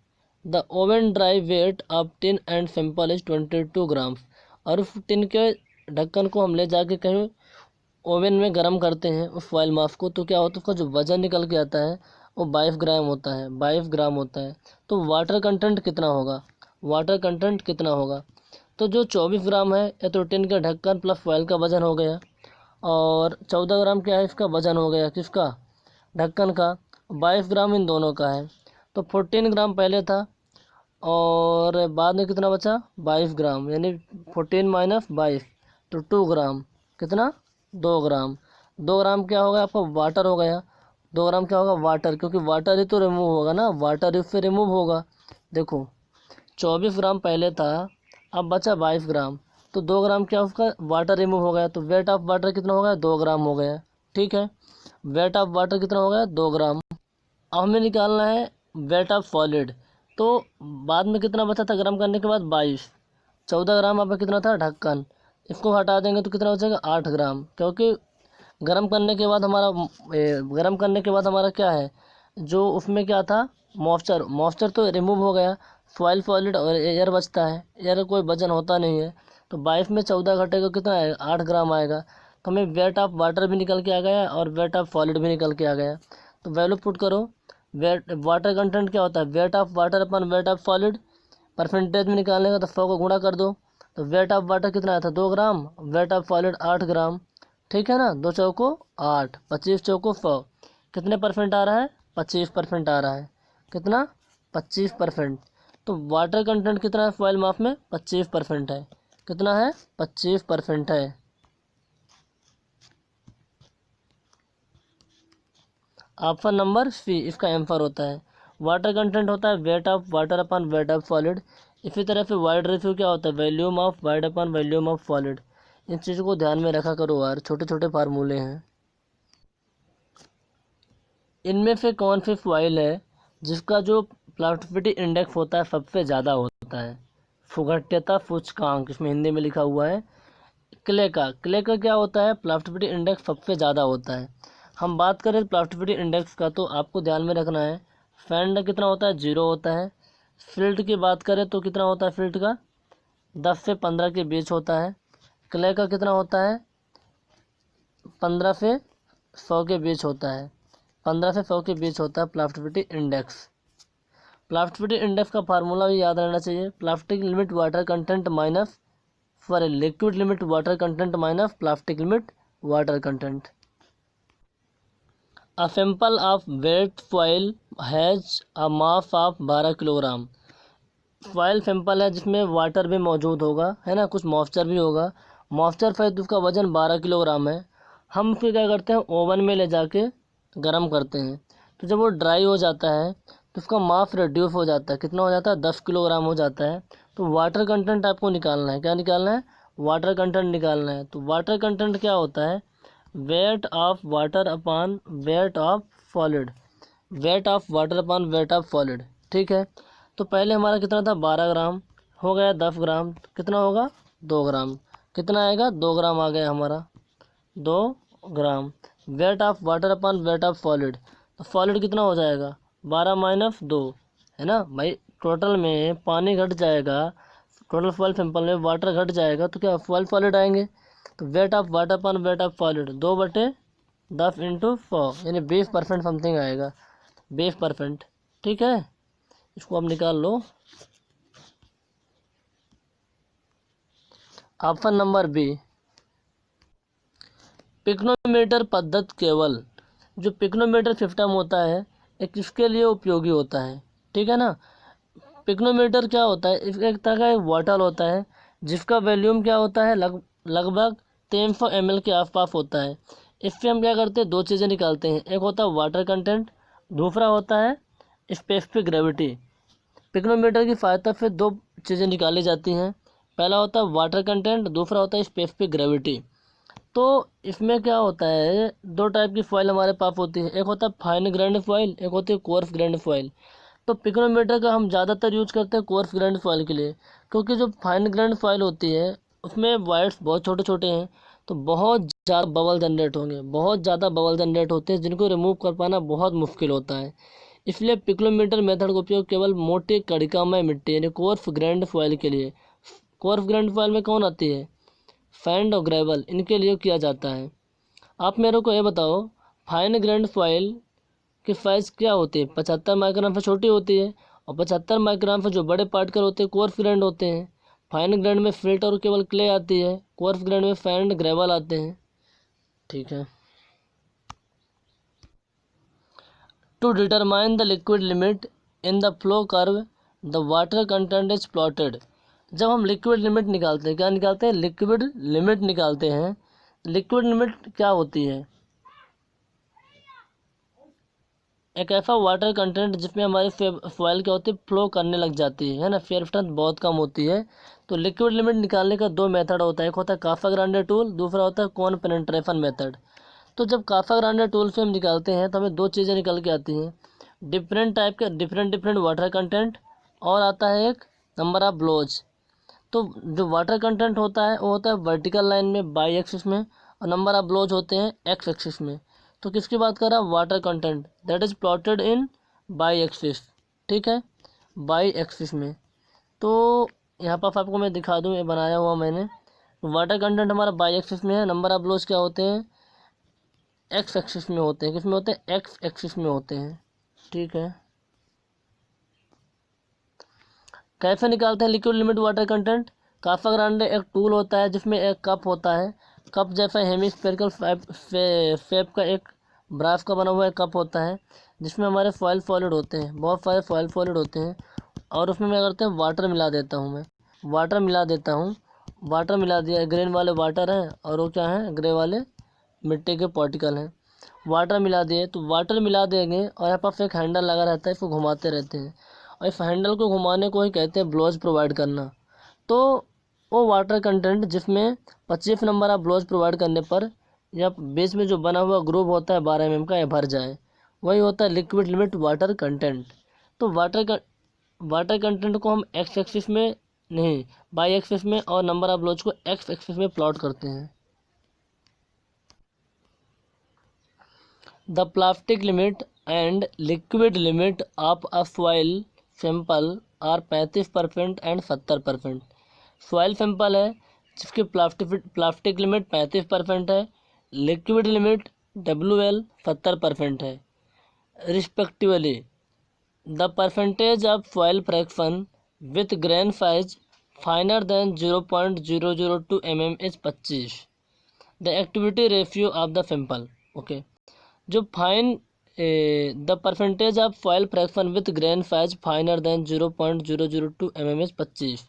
The oven dry weight of tin and sample is 22 ग्राम। और उस टिन के ढक्कन को हम ले जाके कहीं ओवन में गर्म करते हैं उस फॉइल मास को, तो क्या होता है उसका जो वज़न निकल के आता है वो 22 ग्राम होता है, 22 ग्राम होता है। तो वाटर कंटेंट कितना होगा, वाटर कंटेंट कितना होगा, तो जो 24 ग्राम है या तो टिन का ढक्कन प्लस फॉइल का वज़न हो गया, और 14 ग्राम क्या है इसका वज़न हो गया, किसका, ढक्कन का। 22 ग्राम इन दोनों का है, तो 14 ग्राम पहले था और बाद में कितना बचा 22 ग्राम, यानी 14 माइनस 22 तो 2 ग्राम, कितना 2 ग्राम। 2 ग्राम क्या होगा आपका वाटर हो गया। 2 ग्राम क्या होगा वाटर, क्योंकि वाटर ही तो रिमूव होगा ना, वाटर इससे रिमूव होगा। देखो 24 ग्राम पहले था, अब बचा 22 ग्राम, तो 2 ग्राम क्या उसका वाटर रिमूव हो गया, तो वेट ऑफ वाटर कितना हो गया 2 ग्राम हो गया। ठीक है वेट ऑफ वाटर कितना हो गया 2 ग्राम। अब हमें निकालना है वेट ऑफ सॉलिड। तो बाद में कितना बचा था गर्म करने के बाद 22, 14 ग्राम आपका कितना था ढक्कन, इसको हटा देंगे तो कितना बचेगा 8 ग्राम, क्योंकि गर्म करने के बाद हमारा गर्म करने के बाद हमारा क्या है जो उसमें क्या था मॉइस्चर, मॉइस्चर तो रिमूव हो गया, सॉइल सॉलिड और एयर बचता है, एयर कोई वजन होता नहीं है। तो 22 में 14 घटेगा कितना आएगा 8 ग्राम आएगा। तो हमें वेट ऑफ वाटर भी निकल के आ गया और वेट ऑफ सॉलिड भी निकल के आ गया। तो वैल्यू पुट करो, वेट वाटर कंटेंट क्या होता है weight of water upon weight of solid, percentage में निकालने का तो 100 को गुणा कर दो, तो वेट ऑफ वाटर कितना आया था 2 ग्राम, वेट ऑफ सॉलिड 8 ग्राम। ठीक है ना, 2 चौको 8, 25 चौको 100, कितने परसेंट आ रहा है 25% आ रहा है, कितना 25%। तो वाटर कंटेंट कितना है फॉइल मास में 25% है, कितना है 25% है। ऑप्शन नंबर सी इसका आंसर होता है। वाटर कंटेंट होता है weight of water upon weight of solid. इसी तरह से वाइड रेशियो क्या होता है volume of void upon volume of solid. इन चीज़ों को ध्यान में रखा करो यार, छोटे छोटे फार्मूले हैं। इनमें से कौन सी फॉइल है जिसका जो प्लास्टिसिटी इंडेक्स होता है सबसे ज़्यादा होता है, फुगट्यता सूचकांक इसमें हिंदी में लिखा हुआ है। क्ले का क्या होता है प्लास्टिसिटी इंडेक्स सबसे ज़्यादा होता है। हम बात करें प्लास्टिसिटी इंडेक्स का तो आपको ध्यान में रखना है फैंड कितना होता है 0 होता है। फिल्ट की बात करें तो कितना होता है फिल्ट का 10 से 15 के बीच होता है। क्ले का कितना होता है 15 से 100 के बीच होता है, 15 से 100 के बीच होता है प्लास्टिसिटी इंडेक्स। प्लास्टिसिटी इंडेक्स का फार्मूला भी याद रहना चाहिए, plastic limit water content minus for a liquid limit water content minus plastic limit water content. A sample of wet foil has a mass of 12 kilogram. Foil sample है जिसमें water भी मौजूद होगा, है ना, कुछ मॉइस्चर भी होगा, मॉइस्चर सहित उसका वजन 12 किलोग्राम है। हम फिर क्या करते हैं ओवन में ले जाके गर्म करते हैं, तो जब वो ड्राई हो जाता है तो उसका मास रिड्यूस हो जाता है, कितना हो जाता है 10 किलोग्राम हो जाता है। तो वाटर कंटेंट आपको निकालना है, क्या निकालना है वाटर कंटेंट निकालना है। तो वाटर कंटेंट क्या होता है weight of water upon weight of solid, wait of water upon weight of solid. ठीक है तो पहले हमारा कितना था 12 ग्राम, हो गया 10 ग्राम, कितना होगा 2 ग्राम, कितना आएगा 2 ग्राम आ गया हमारा 2 gram. Weight of water upon weight of solid, तो सॉलिड कितना हो जाएगा 12 माइनस 2, है ना भाई। टोटल में पानी घट जाएगा, टोटल फॉइल सैंपल में वाटर घट जाएगा तो क्या फॉइल सॉलिड आएंगे। तो वेट ऑफ वाटर पर वेट ऑफ सॉलिड 2/10 यानी 20% समथिंग आएगा, 20%। ठीक है, इसको अब निकाल लो। ऑप्शन नंबर बी, पिक्नोमीटर पद्धति केवल, जो पिक्नोमीटर सिस्टम होता है ये किसके लिए उपयोगी होता है। ठीक है ना, पिक्नोमीटर क्या होता है, एक तरह का एक बॉटल होता है जिसका वॉल्यूम क्या होता है, लगभग 300 ml के आसपास होता है। इससे हम क्या करते हैं, दो चीज़ें निकालते हैं, एक होता है वाटर कंटेंट, दूसरा होता है स्पेसिफिक ग्रेविटी। पिक्नोमीटर की सहायता से दो चीज़ें निकाली जाती हैं, पहला होता है वाटर कंटेंट, दूसरा होता है स्पेसिफिक ग्रेविटी। तो इसमें क्या होता है, दो टाइप की फॉइल हमारे पास होती है, एक होता है फाइन ग्रैंड फॉइल, एक होती है कोर्स ग्रैंड फॉइल। तो पिक्नोमीटर का हम ज़्यादातर यूज करते हैं कोर्स ग्रैंड फॉइल के लिए, क्योंकि जो फाइन ग्रैंड फॉइल होती है उसमें वाइट्स बहुत छोटे छोटे हैं, तो बहुत ज़्यादा बबल जनरेट होंगे, बहुत ज़्यादा बबल जनरेट होते हैं जिनको रिमूव कर पाना बहुत मुश्किल होता है। इसलिए पिक्नोमीटर मेथड का उपयोग केवल मोटी कणिकामय मिट्टी यानी कोर्स ग्रैंड फॉइल के लिए, कोर्स ग्रैंड फॉइल में कौन आती है, सैंड और ग्रेवल, इनके लिए किया जाता है। आप मेरे को ये बताओ, फाइन ग्रैंड फॉइल की साइज क्या होती है, 75 माइक्रोन से छोटी होती है, और 75 माइक्रोन से जो बड़े पार्टिकल होते हैं कोर्स ग्रैंड होते हैं। फाइन ग्रैंड में फिल्ट और केवल क्ले आती है, कोर्स ग्रैंड में सैंड ग्रेवल आते हैं। ठीक है, to determine the liquid limit in the flow curve the water content is plotted. जब हम लिक्विड लिमिट निकालते हैं, क्या निकालते हैं, लिक्विड लिमिट निकालते हैं। लिक्विड लिमिट क्या होती है, एक ऐसा वाटर कंटेंट जिसमें हमारी फॉइल क्या होती है, फ्लो करने लग जाती है ना, फेयर स्ट्रेंथ बहुत कम होती है। तो लिक्विड लिमिट निकालने का दो मेथड होता है, एक होता है काफा ग्रांडे टूल, दूसरा होता है कॉन पेनेट्रेशन मेथड। तो जब काफा ग्रांडे टूल से हम निकालते हैं तो हमें दो चीज़ें निकल के आती हैं, डिफरेंट टाइप के डिफरेंट डिफरेंट वाटर कंटेंट, और आता है एक नंबर ऑफ ब्लोज। तो जो वाटर कंटेंट होता है वो होता है वर्टिकल लाइन में बाई एक्सिस में, और नंबर ऑफ ब्लोज होते हैं एक्स एक्सिस में। तो किसकी बात कर रहा है, water content that is plotted in by axis. ठीक है, बाई एक्सिस में। तो यहाँ पर आपको मैं दिखा दूँ, ये बनाया हुआ मैंने, वाटर कंटेंट हमारा बाई एक्सिस में है, नंबर ऑफ ब्लोज क्या होते हैं, एक्स एक्सिस में होते हैं, किस में होते हैं, एक्स एक्सिस में होते हैं। ठीक है, कैसे निकालते हैं liquid limit water content. Casagrande एक टूल होता है जिसमें एक कप होता है, कप जैसा हेमिस्फेरिकल शेप का एक ब्रास का बना हुआ एक कप होता है, जिसमें हमारे फॉइल सॉलिड होते हैं, बहुत सारे फॉइल सॉलिड होते हैं। और उसमें मैं करते हैं वाटर मिला देता हूँ, मैं वाटर मिला देता हूँ, वाटर मिला दिया, ग्रीन वाले वाटर हैं और वो क्या है, ग्रे वाले मिट्टी के पार्टिकल हैं। वाटर मिला दिए, तो वाटर मिला देंगे और यहाँ पर एक हैंडल लगा रहता है, इसको घुमाते रहते हैं, और इस हैंडल को घुमाने को ही कहते हैं ब्लोज प्रोवाइड करना। तो वो वाटर कंटेंट जिसमें 25 नंबर आप ब्लोज प्रोवाइड करने पर या बीच में जो बना हुआ ग्रुप होता है 12 mm का, ये भर जाए, वही होता है लिक्विड लिमिट वाटर कंटेंट। तो वाटर कंटेंट को हम एक्स एक्सिस में नहीं, बाई एक्सिस में, और नंबर ऑफ ब्लोज को एक्स एक्सिस में प्लॉट करते हैं। The plastic limit and liquid limit of a soil sample are 35% and 70%। Soil sample है जिसकी प्लास्टिक लिमिट 35% है, लिक्विड लिमिट WL 70% है respectively. The percentage of soil fraction with grain size finer than 0.002 mm is 25। The activity ratio of the sample. Okay, जो fine the percentage of soil fraction with grain size finer than 0.002 mm is 25,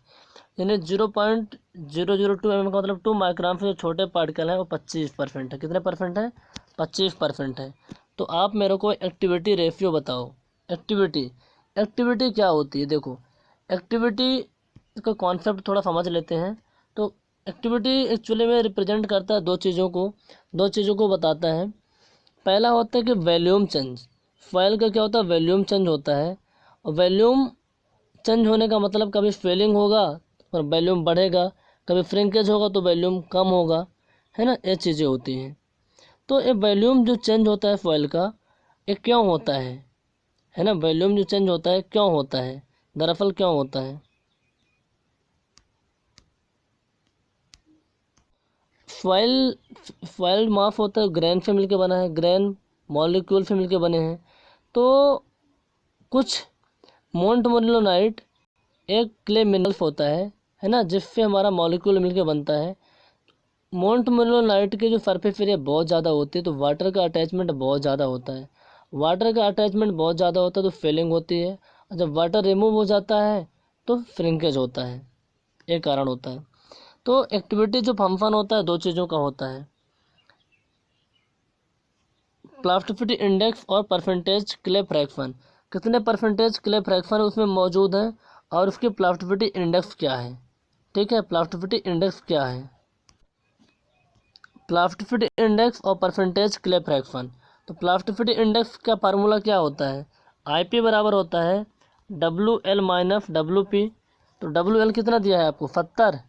यानी 0.002 mm का मतलब 2 micron से जो छोटे particle हैं वो 25% है। कितने परसेंट है, 25% है। तो आप मेरे को एक्टिविटी रेशियो बताओ। एक्टिविटी क्या होती है, देखो एक्टिविटी का कॉन्सेप्ट थोड़ा समझ लेते हैं। तो एक्टिविटी एक्चुअली में रिप्रेजेंट करता है दो चीज़ों को बताता है। पहला होता है कि वॉल्यूम चेंज, फॉइल का क्या होता है, वॉल्यूम चेंज होता है, और वॉल्यूम चेंज होने का मतलब कभी स्वेलिंग होगा और वॉल्यूम बढ़ेगा, कभी श्रिंकेज होगा तो वॉल्यूम कम होगा, है ना, ये चीज़ें होती हैं। तो ये वॉल्यूम जो चेंज होता है फॉइल का, ये क्यों होता है है ना। वॉल्यूम जो चेंज होता है क्यों होता है, दरअसल क्यों होता है? फॉइल फॉइल माफ होता है, ग्रेन से मिलकर बना है, ग्रेन मॉलिक्यूल से मिलकर बने हैं। तो कुछ मोंटमोरिलोनाइट एक क्ले मिनरल्स होता है ना, जिससे हमारा मॉलिक्यूल मिलकर बनता है। मोंटमोरिलोनाइट की जो सरफेस एरिया बहुत ज़्यादा होती है तो वाटर का अटैचमेंट बहुत ज़्यादा होता है। वाटर का अटैचमेंट बहुत ज़्यादा होता है तो फेलिंग होती है, और जब वाटर रिमूव हो जाता है तो श्रिंकेज होता है, एक कारण होता है। तो एक्टिविटी जो फंक्शन होता है दो चीज़ों का होता है, प्लास्टिसिटी इंडेक्स और परसेंटेज क्ले फ्रैक्शन। कितने परसेंटेज क्ले फ्रैक्शन उसमें मौजूद है और उसकी प्लास्टिसिटी इंडेक्स क्या है। ठीक है, प्लास्टिसिटी इंडेक्स क्या है, प्लास्टिसिटी इंडेक्स और परसेंटेज क्ले फ्रैक्शन। तो प्लास्टिसिटी इंडेक्स का फार्मूला क्या होता है, IP बराबर होता है WL माइनस WP। तो WL कितना दिया है आपको 70,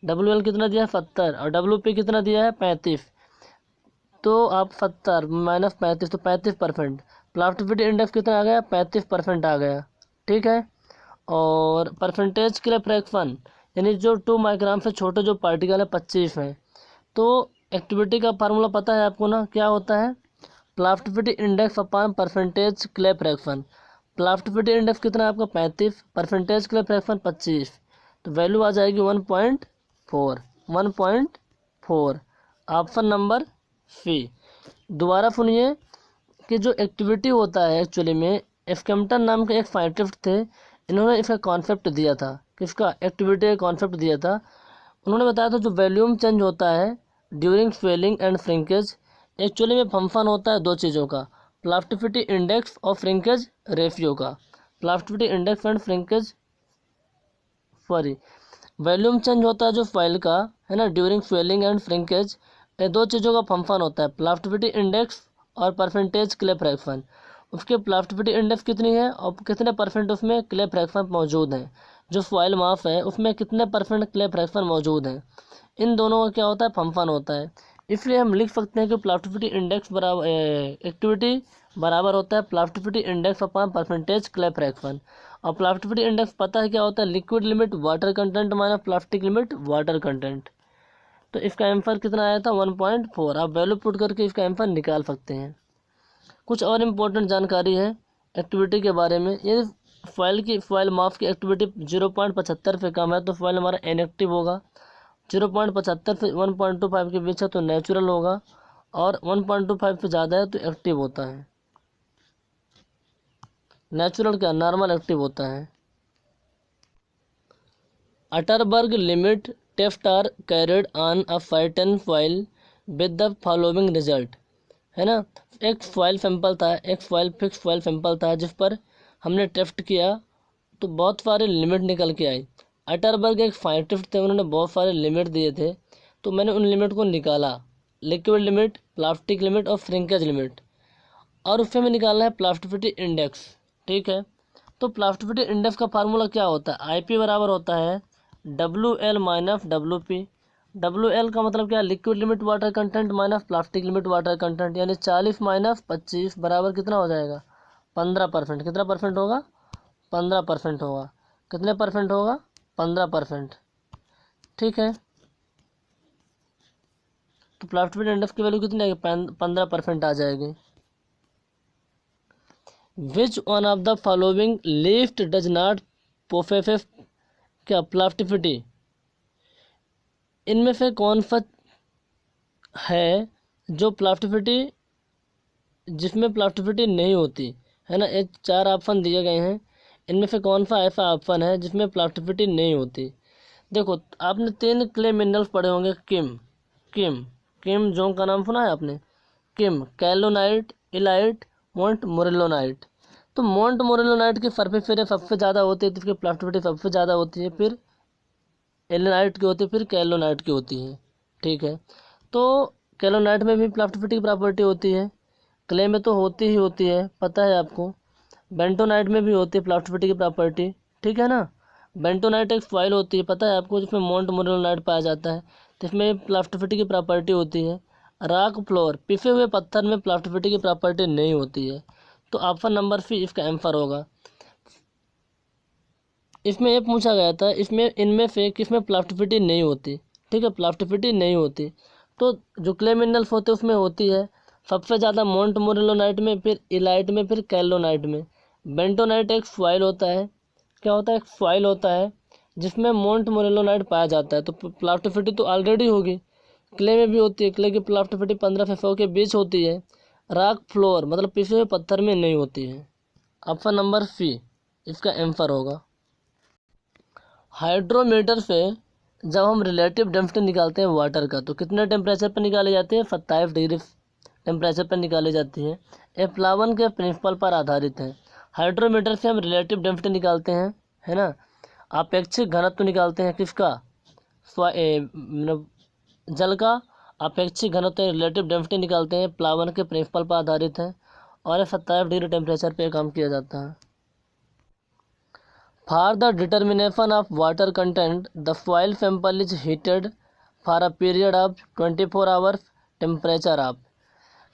WL कितना दिया है 70 और WP कितना दिया है 35। तो आप 70 माइनस 35 तो 35%। प्लास्टिसिटी इंडेक्स कितना आ गया 35% आ गया। ठीक है, और परसेंटेज के लिए फ्रैक्शन यानी जो 2 माइक्रोग्राम से छोटे जो पार्टिकल है 25 है। तो एक्टिविटी का फार्मूला पता है आपको ना, क्या होता है, plasticity index upon percentage clay fraction. Plasticity index कितना है आपका 35, परसेंटेज क्ले फ्रैक्शन 25, तो वैल्यू आ जाएगी 1.4, 1.4, ऑप्शन नंबर सी। दोबारा सुनिए कि जो एक्टिविटी होता है एक्चुअली में एस्कम्पटन नाम के एक साइंटिस्ट थे, इन्होंने इसका कॉन्सेप्ट दिया था, किसका, एक्टिविटी का कॉन्सेप्ट दिया था। उन्होंने बताया था जो वॉल्यूम चेंज होता है during swelling and shrinkage, actually में फंक्शन होता है दो चीज़ों का, प्लास्टिसिटी इंडेक्स और श्रिंकेज रेशियो का। Plasticity index and shrinkage, sorry, volume change होता है जो फाइल का, है ना, ड्यूरिंग स्वेलिंग एंड श्रिंकेज, ये दो चीज़ों का फंक्शन होता है, प्लास्टिसिटी इंडेक्स और परसेंटेज क्ले फ्रैक्शन। उसके प्लास्टिसिटी इंडेक्स कितनी है और कितने परसेंट उसमें क्ले फ्रैक्शन मौजूद हैं, जो फॉइल मास है उसमें कितने परसेंट क्ले फ्रैक्शन मौजूद हैं, इन दोनों का क्या होता है फंक्शन होता है। इसलिए हम लिख सकते हैं कि प्लास्टिसिटी इंडेक्स बराबर एक्टिविटी बराबर होता है plasticity index upon percentage clay fraction. और प्लास्टिसिटी इंडेक्स पता है क्या होता है, liquid limit water content minus plastic limit water content. तो इसका आंसर कितना आया था 1.4। आप वैल्यू पुट करके इसका आंसर निकाल सकते हैं। कुछ और इम्पोर्टेंट जानकारी है एक्टिविटी के बारे में, ये फॉइल मास की एक्टिविटी 0.75 से कम है तो फॉइल हमारा इनएक्टिव होगा, 0.75 से 1.25 के बीच है तो नेचुरल होगा, और 1.25 से ज़्यादा है तो एक्टिव होता है। नेचुरल क्या, नॉर्मल एक्टिव होता है। Atterberg limit test are carried on a certain soil with the following result, है ना। एक फॉइल सैंपल था, एक फिक्स फॉइल सैंपल था जिस पर हमने टेस्ट किया तो बहुत सारे लिमिट निकल के आई। अटरबर्ग एक साइंटिस्ट थे, उन्होंने बहुत सारे लिमिट दिए थे, तो मैंने उन लिमिट को निकाला, लिक्विड लिमिट, प्लास्टिक लिमिट और श्रिंकेज लिमिट, और उससे में निकालना है प्लास्टिसिटी इंडेक्स। ठीक है, तो प्लास्टिसिटी इंडेक्स का फार्मूला क्या होता है, IP बराबर होता है WL माइनस WP। WL का मतलब क्या है, liquid limit water content minus plastic limit water content, यानी 40 माइनस 25 बराबर कितना हो जाएगा 15%। कितना परसेंट होगा 15% होगा। कितने परसेंट होगा 15%। ठीक है, तो प्लास्टिसिटी इंडेक्स की वैल्यू कितनी आएगी 15% आ जाएगी। Which one of the following list does not possess क्या प्लास्टिसिटी, इनमें से कौन सा है जो प्लास्टिसिटी, जिसमें प्लास्टिसिटी नहीं होती, है ना। एक 4 ऑप्शन दिए गए हैं, इनमें से कौन सा ऐसा ऑप्शन है जिसमें प्लास्टिसिटी नहीं होती। देखो आपने 3 क्ले मिनरल्स पढ़े होंगे, किम किम किम जोंग का नाम सुना है आपने, किम, कैलोनाइट, इलाइट, मोंट मोरिलोनाइट। तो मोंट मोरिलोनाइट की सरफेस एरिया सबसे ज़्यादा होती है तो इसकी प्लास्टिसिटी सबसे ज़्यादा होती है, फिर एलेनाइट की होती है, फिर कैलोनाइट की होती है। ठीक है, तो कैलोनाइट में भी प्लास्टिसिटी की प्रॉपर्टी होती है, क्ले में तो होती ही होती है, पता है आपको। बेंटोनाइट में भी होती है प्लास्टिसिटी की प्रॉपर्टी, ठीक है ना। बेंटोनाइट एक फॉइल होती है, पता है आपको, जिसमें मोंट मोरिलोनाइट पाया जाता है, तो इसमें प्लास्टिसिटी की प्रॉपर्टी होती है। रॉक फ्लोर, पिसे हुए पत्थर में प्लास्टिसिटी की प्रॉपर्टी नहीं होती है। तो ऑप्शन नंबर सी इसका आंसर होगा। इसमें ये पूछा गया था, इसमें इनमें से किसमें प्लास्टिसिटी नहीं होती, ठीक है, प्लास्टिसिटी नहीं होती। तो जो क्ले मिनरल्स होते हैं उसमें होती है सबसे ज़्यादा मोंट मोरेलोनाइट में, फिर इलाइट में, फिर कैलोनाइट में। बेंटोनाइट एक सॉइल होता है, क्या होता है, एक सॉइल होता है जिसमें मोंट मोरेलोनाइट पाया जाता है। तो प्लास्टिसिटी तो ऑलरेडी होगी, क्ले में भी होती है। क्ले की प्लास्टिसिटी 15 से 100 के बीच होती है। रॉक फ्लोर मतलब पिसे हुए पत्थर में नहीं होती है। ऑप्शन नंबर सी इसका आंसर होगा। हाइड्रोमीटर से जब हम रिलेटिव डेंसिटी निकालते हैं वाटर का, तो कितने टेम्परेचर पर निकाली जाती है, 27 डिग्री टेम्परेचर पर निकाली जाती है। ये प्लावन के प्रिंसिपल पर आधारित है। हाइड्रोमीटर से हम रिलेटिव डेंसिटी निकालते हैं, है ना, आपेक्षिक घनत्व निकालते हैं किसका, मतलब जल का आपेक्षिक घनत्व रिलेटिव डेंसिटी निकालते हैं, प्लावन के प्रिंसिपल पर आधारित है। और ये 27 डिग्री टेम्परेचर पे काम किया जाता है। For the determination of water content, the soil sample is heated for a period of 24 hours. Temperature आप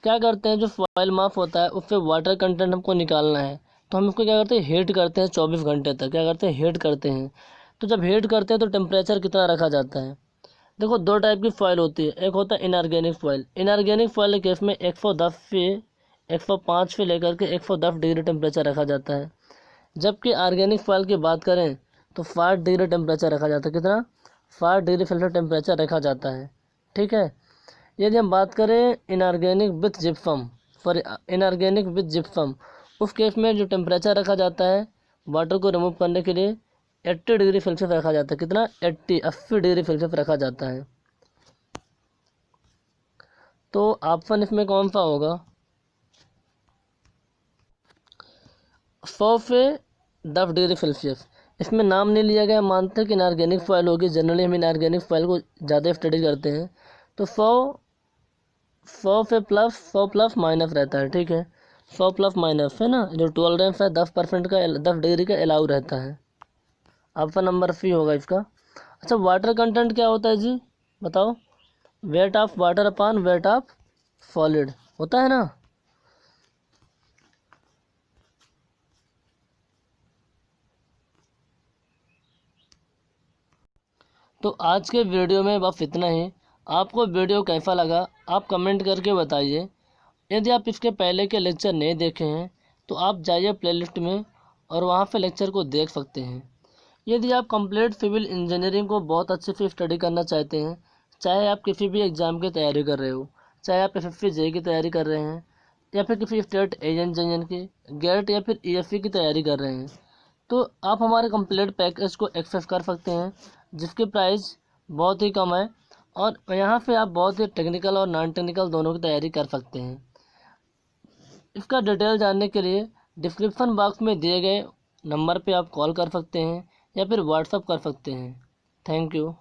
क्या करते हैं, जो सॉइल माप होता है उससे वाटर कंटेंट हमको निकालना है, तो हम उसको क्या करते हैं, हीट करते हैं 24 घंटे तक। क्या करते हैं, हीट करते हैं। तो जब हीट करते हैं तो टेम्परेचर कितना रखा जाता है। देखो दो टाइप की सॉइल होती है, एक होता है इनऑर्गेनिक सॉइल। इनऑर्गेनिक सॉइल के केस में 110 से 105 से लेकर के 110 डिग्री टेम्परेचर रखा जाता है। जबकि ऑर्गेनिक सॉइल की बात करें तो 60 डिग्री टेम्परेचर रखा जाता है। कितना, 60 डिग्री सेल्सियस टेम्परेचर रखा जाता है, ठीक है। यदि हम बात करें inorganic with gypsum, sorry inorganic with gypsum, उस केस में जो टेम्परेचर रखा जाता है वाटर को रिमूव करने के लिए 80 डिग्री सेल्सियस रखा जाता है। कितना, 80 डिग्री सेल्सियस रखा जाता है। तो ऑप्शन इसमें कौन सा होगा, 100 से 10 डिग्री सेल्सियस। इसमें नाम नहीं लिया गया, मानते हैं कि इनऑर्गेनिक सॉइल होगी। जनरली हम इनऑर्गेनिक सॉइल को ज़्यादा स्टडी करते हैं। तो 100 से प्लस 100 प्लस माइनस रहता है, ठीक है, 100 प्लस माइनस है ना। जो टॉलरेंस है 10% का, 10 डिग्री का अलाउ रहता है। ऑप्शन नंबर सी होगा इसका। अच्छा, वाटर कंटेंट क्या होता है जी, बताओ। Wait of water upon weight of solid होता है ना। तो आज के वीडियो में बस इतना ही। आपको वीडियो कैसा लगा आप कमेंट करके बताइए। यदि आप इसके पहले के लेक्चर नहीं देखे हैं तो आप जाइए प्लेलिस्ट में और वहाँ पे लेक्चर को देख सकते हैं। यदि आप कंप्लीट सिविल इंजीनियरिंग को बहुत अच्छे से स्टडी करना चाहते हैं, चाहे आप किसी भी एग्ज़ाम की तैयारी कर रहे हो, चाहे आप एसएससी जेईई की तैयारी कर रहे हैं, या फिर किसी स्टेट एजेंट की, गेट या फिर ईएससी की तैयारी कर रहे हैं, तो आप हमारे कंप्लीट पैकेज को एक्सेस कर सकते हैं जिसकी प्राइस बहुत ही कम है। और यहाँ पे आप बहुत ही टेक्निकल और नॉन टेक्निकल दोनों की तैयारी कर सकते हैं। इसका डिटेल जानने के लिए डिस्क्रिप्शन बॉक्स में दिए गए नंबर पे आप कॉल कर सकते हैं या फिर व्हाट्सअप कर सकते हैं। Thank you.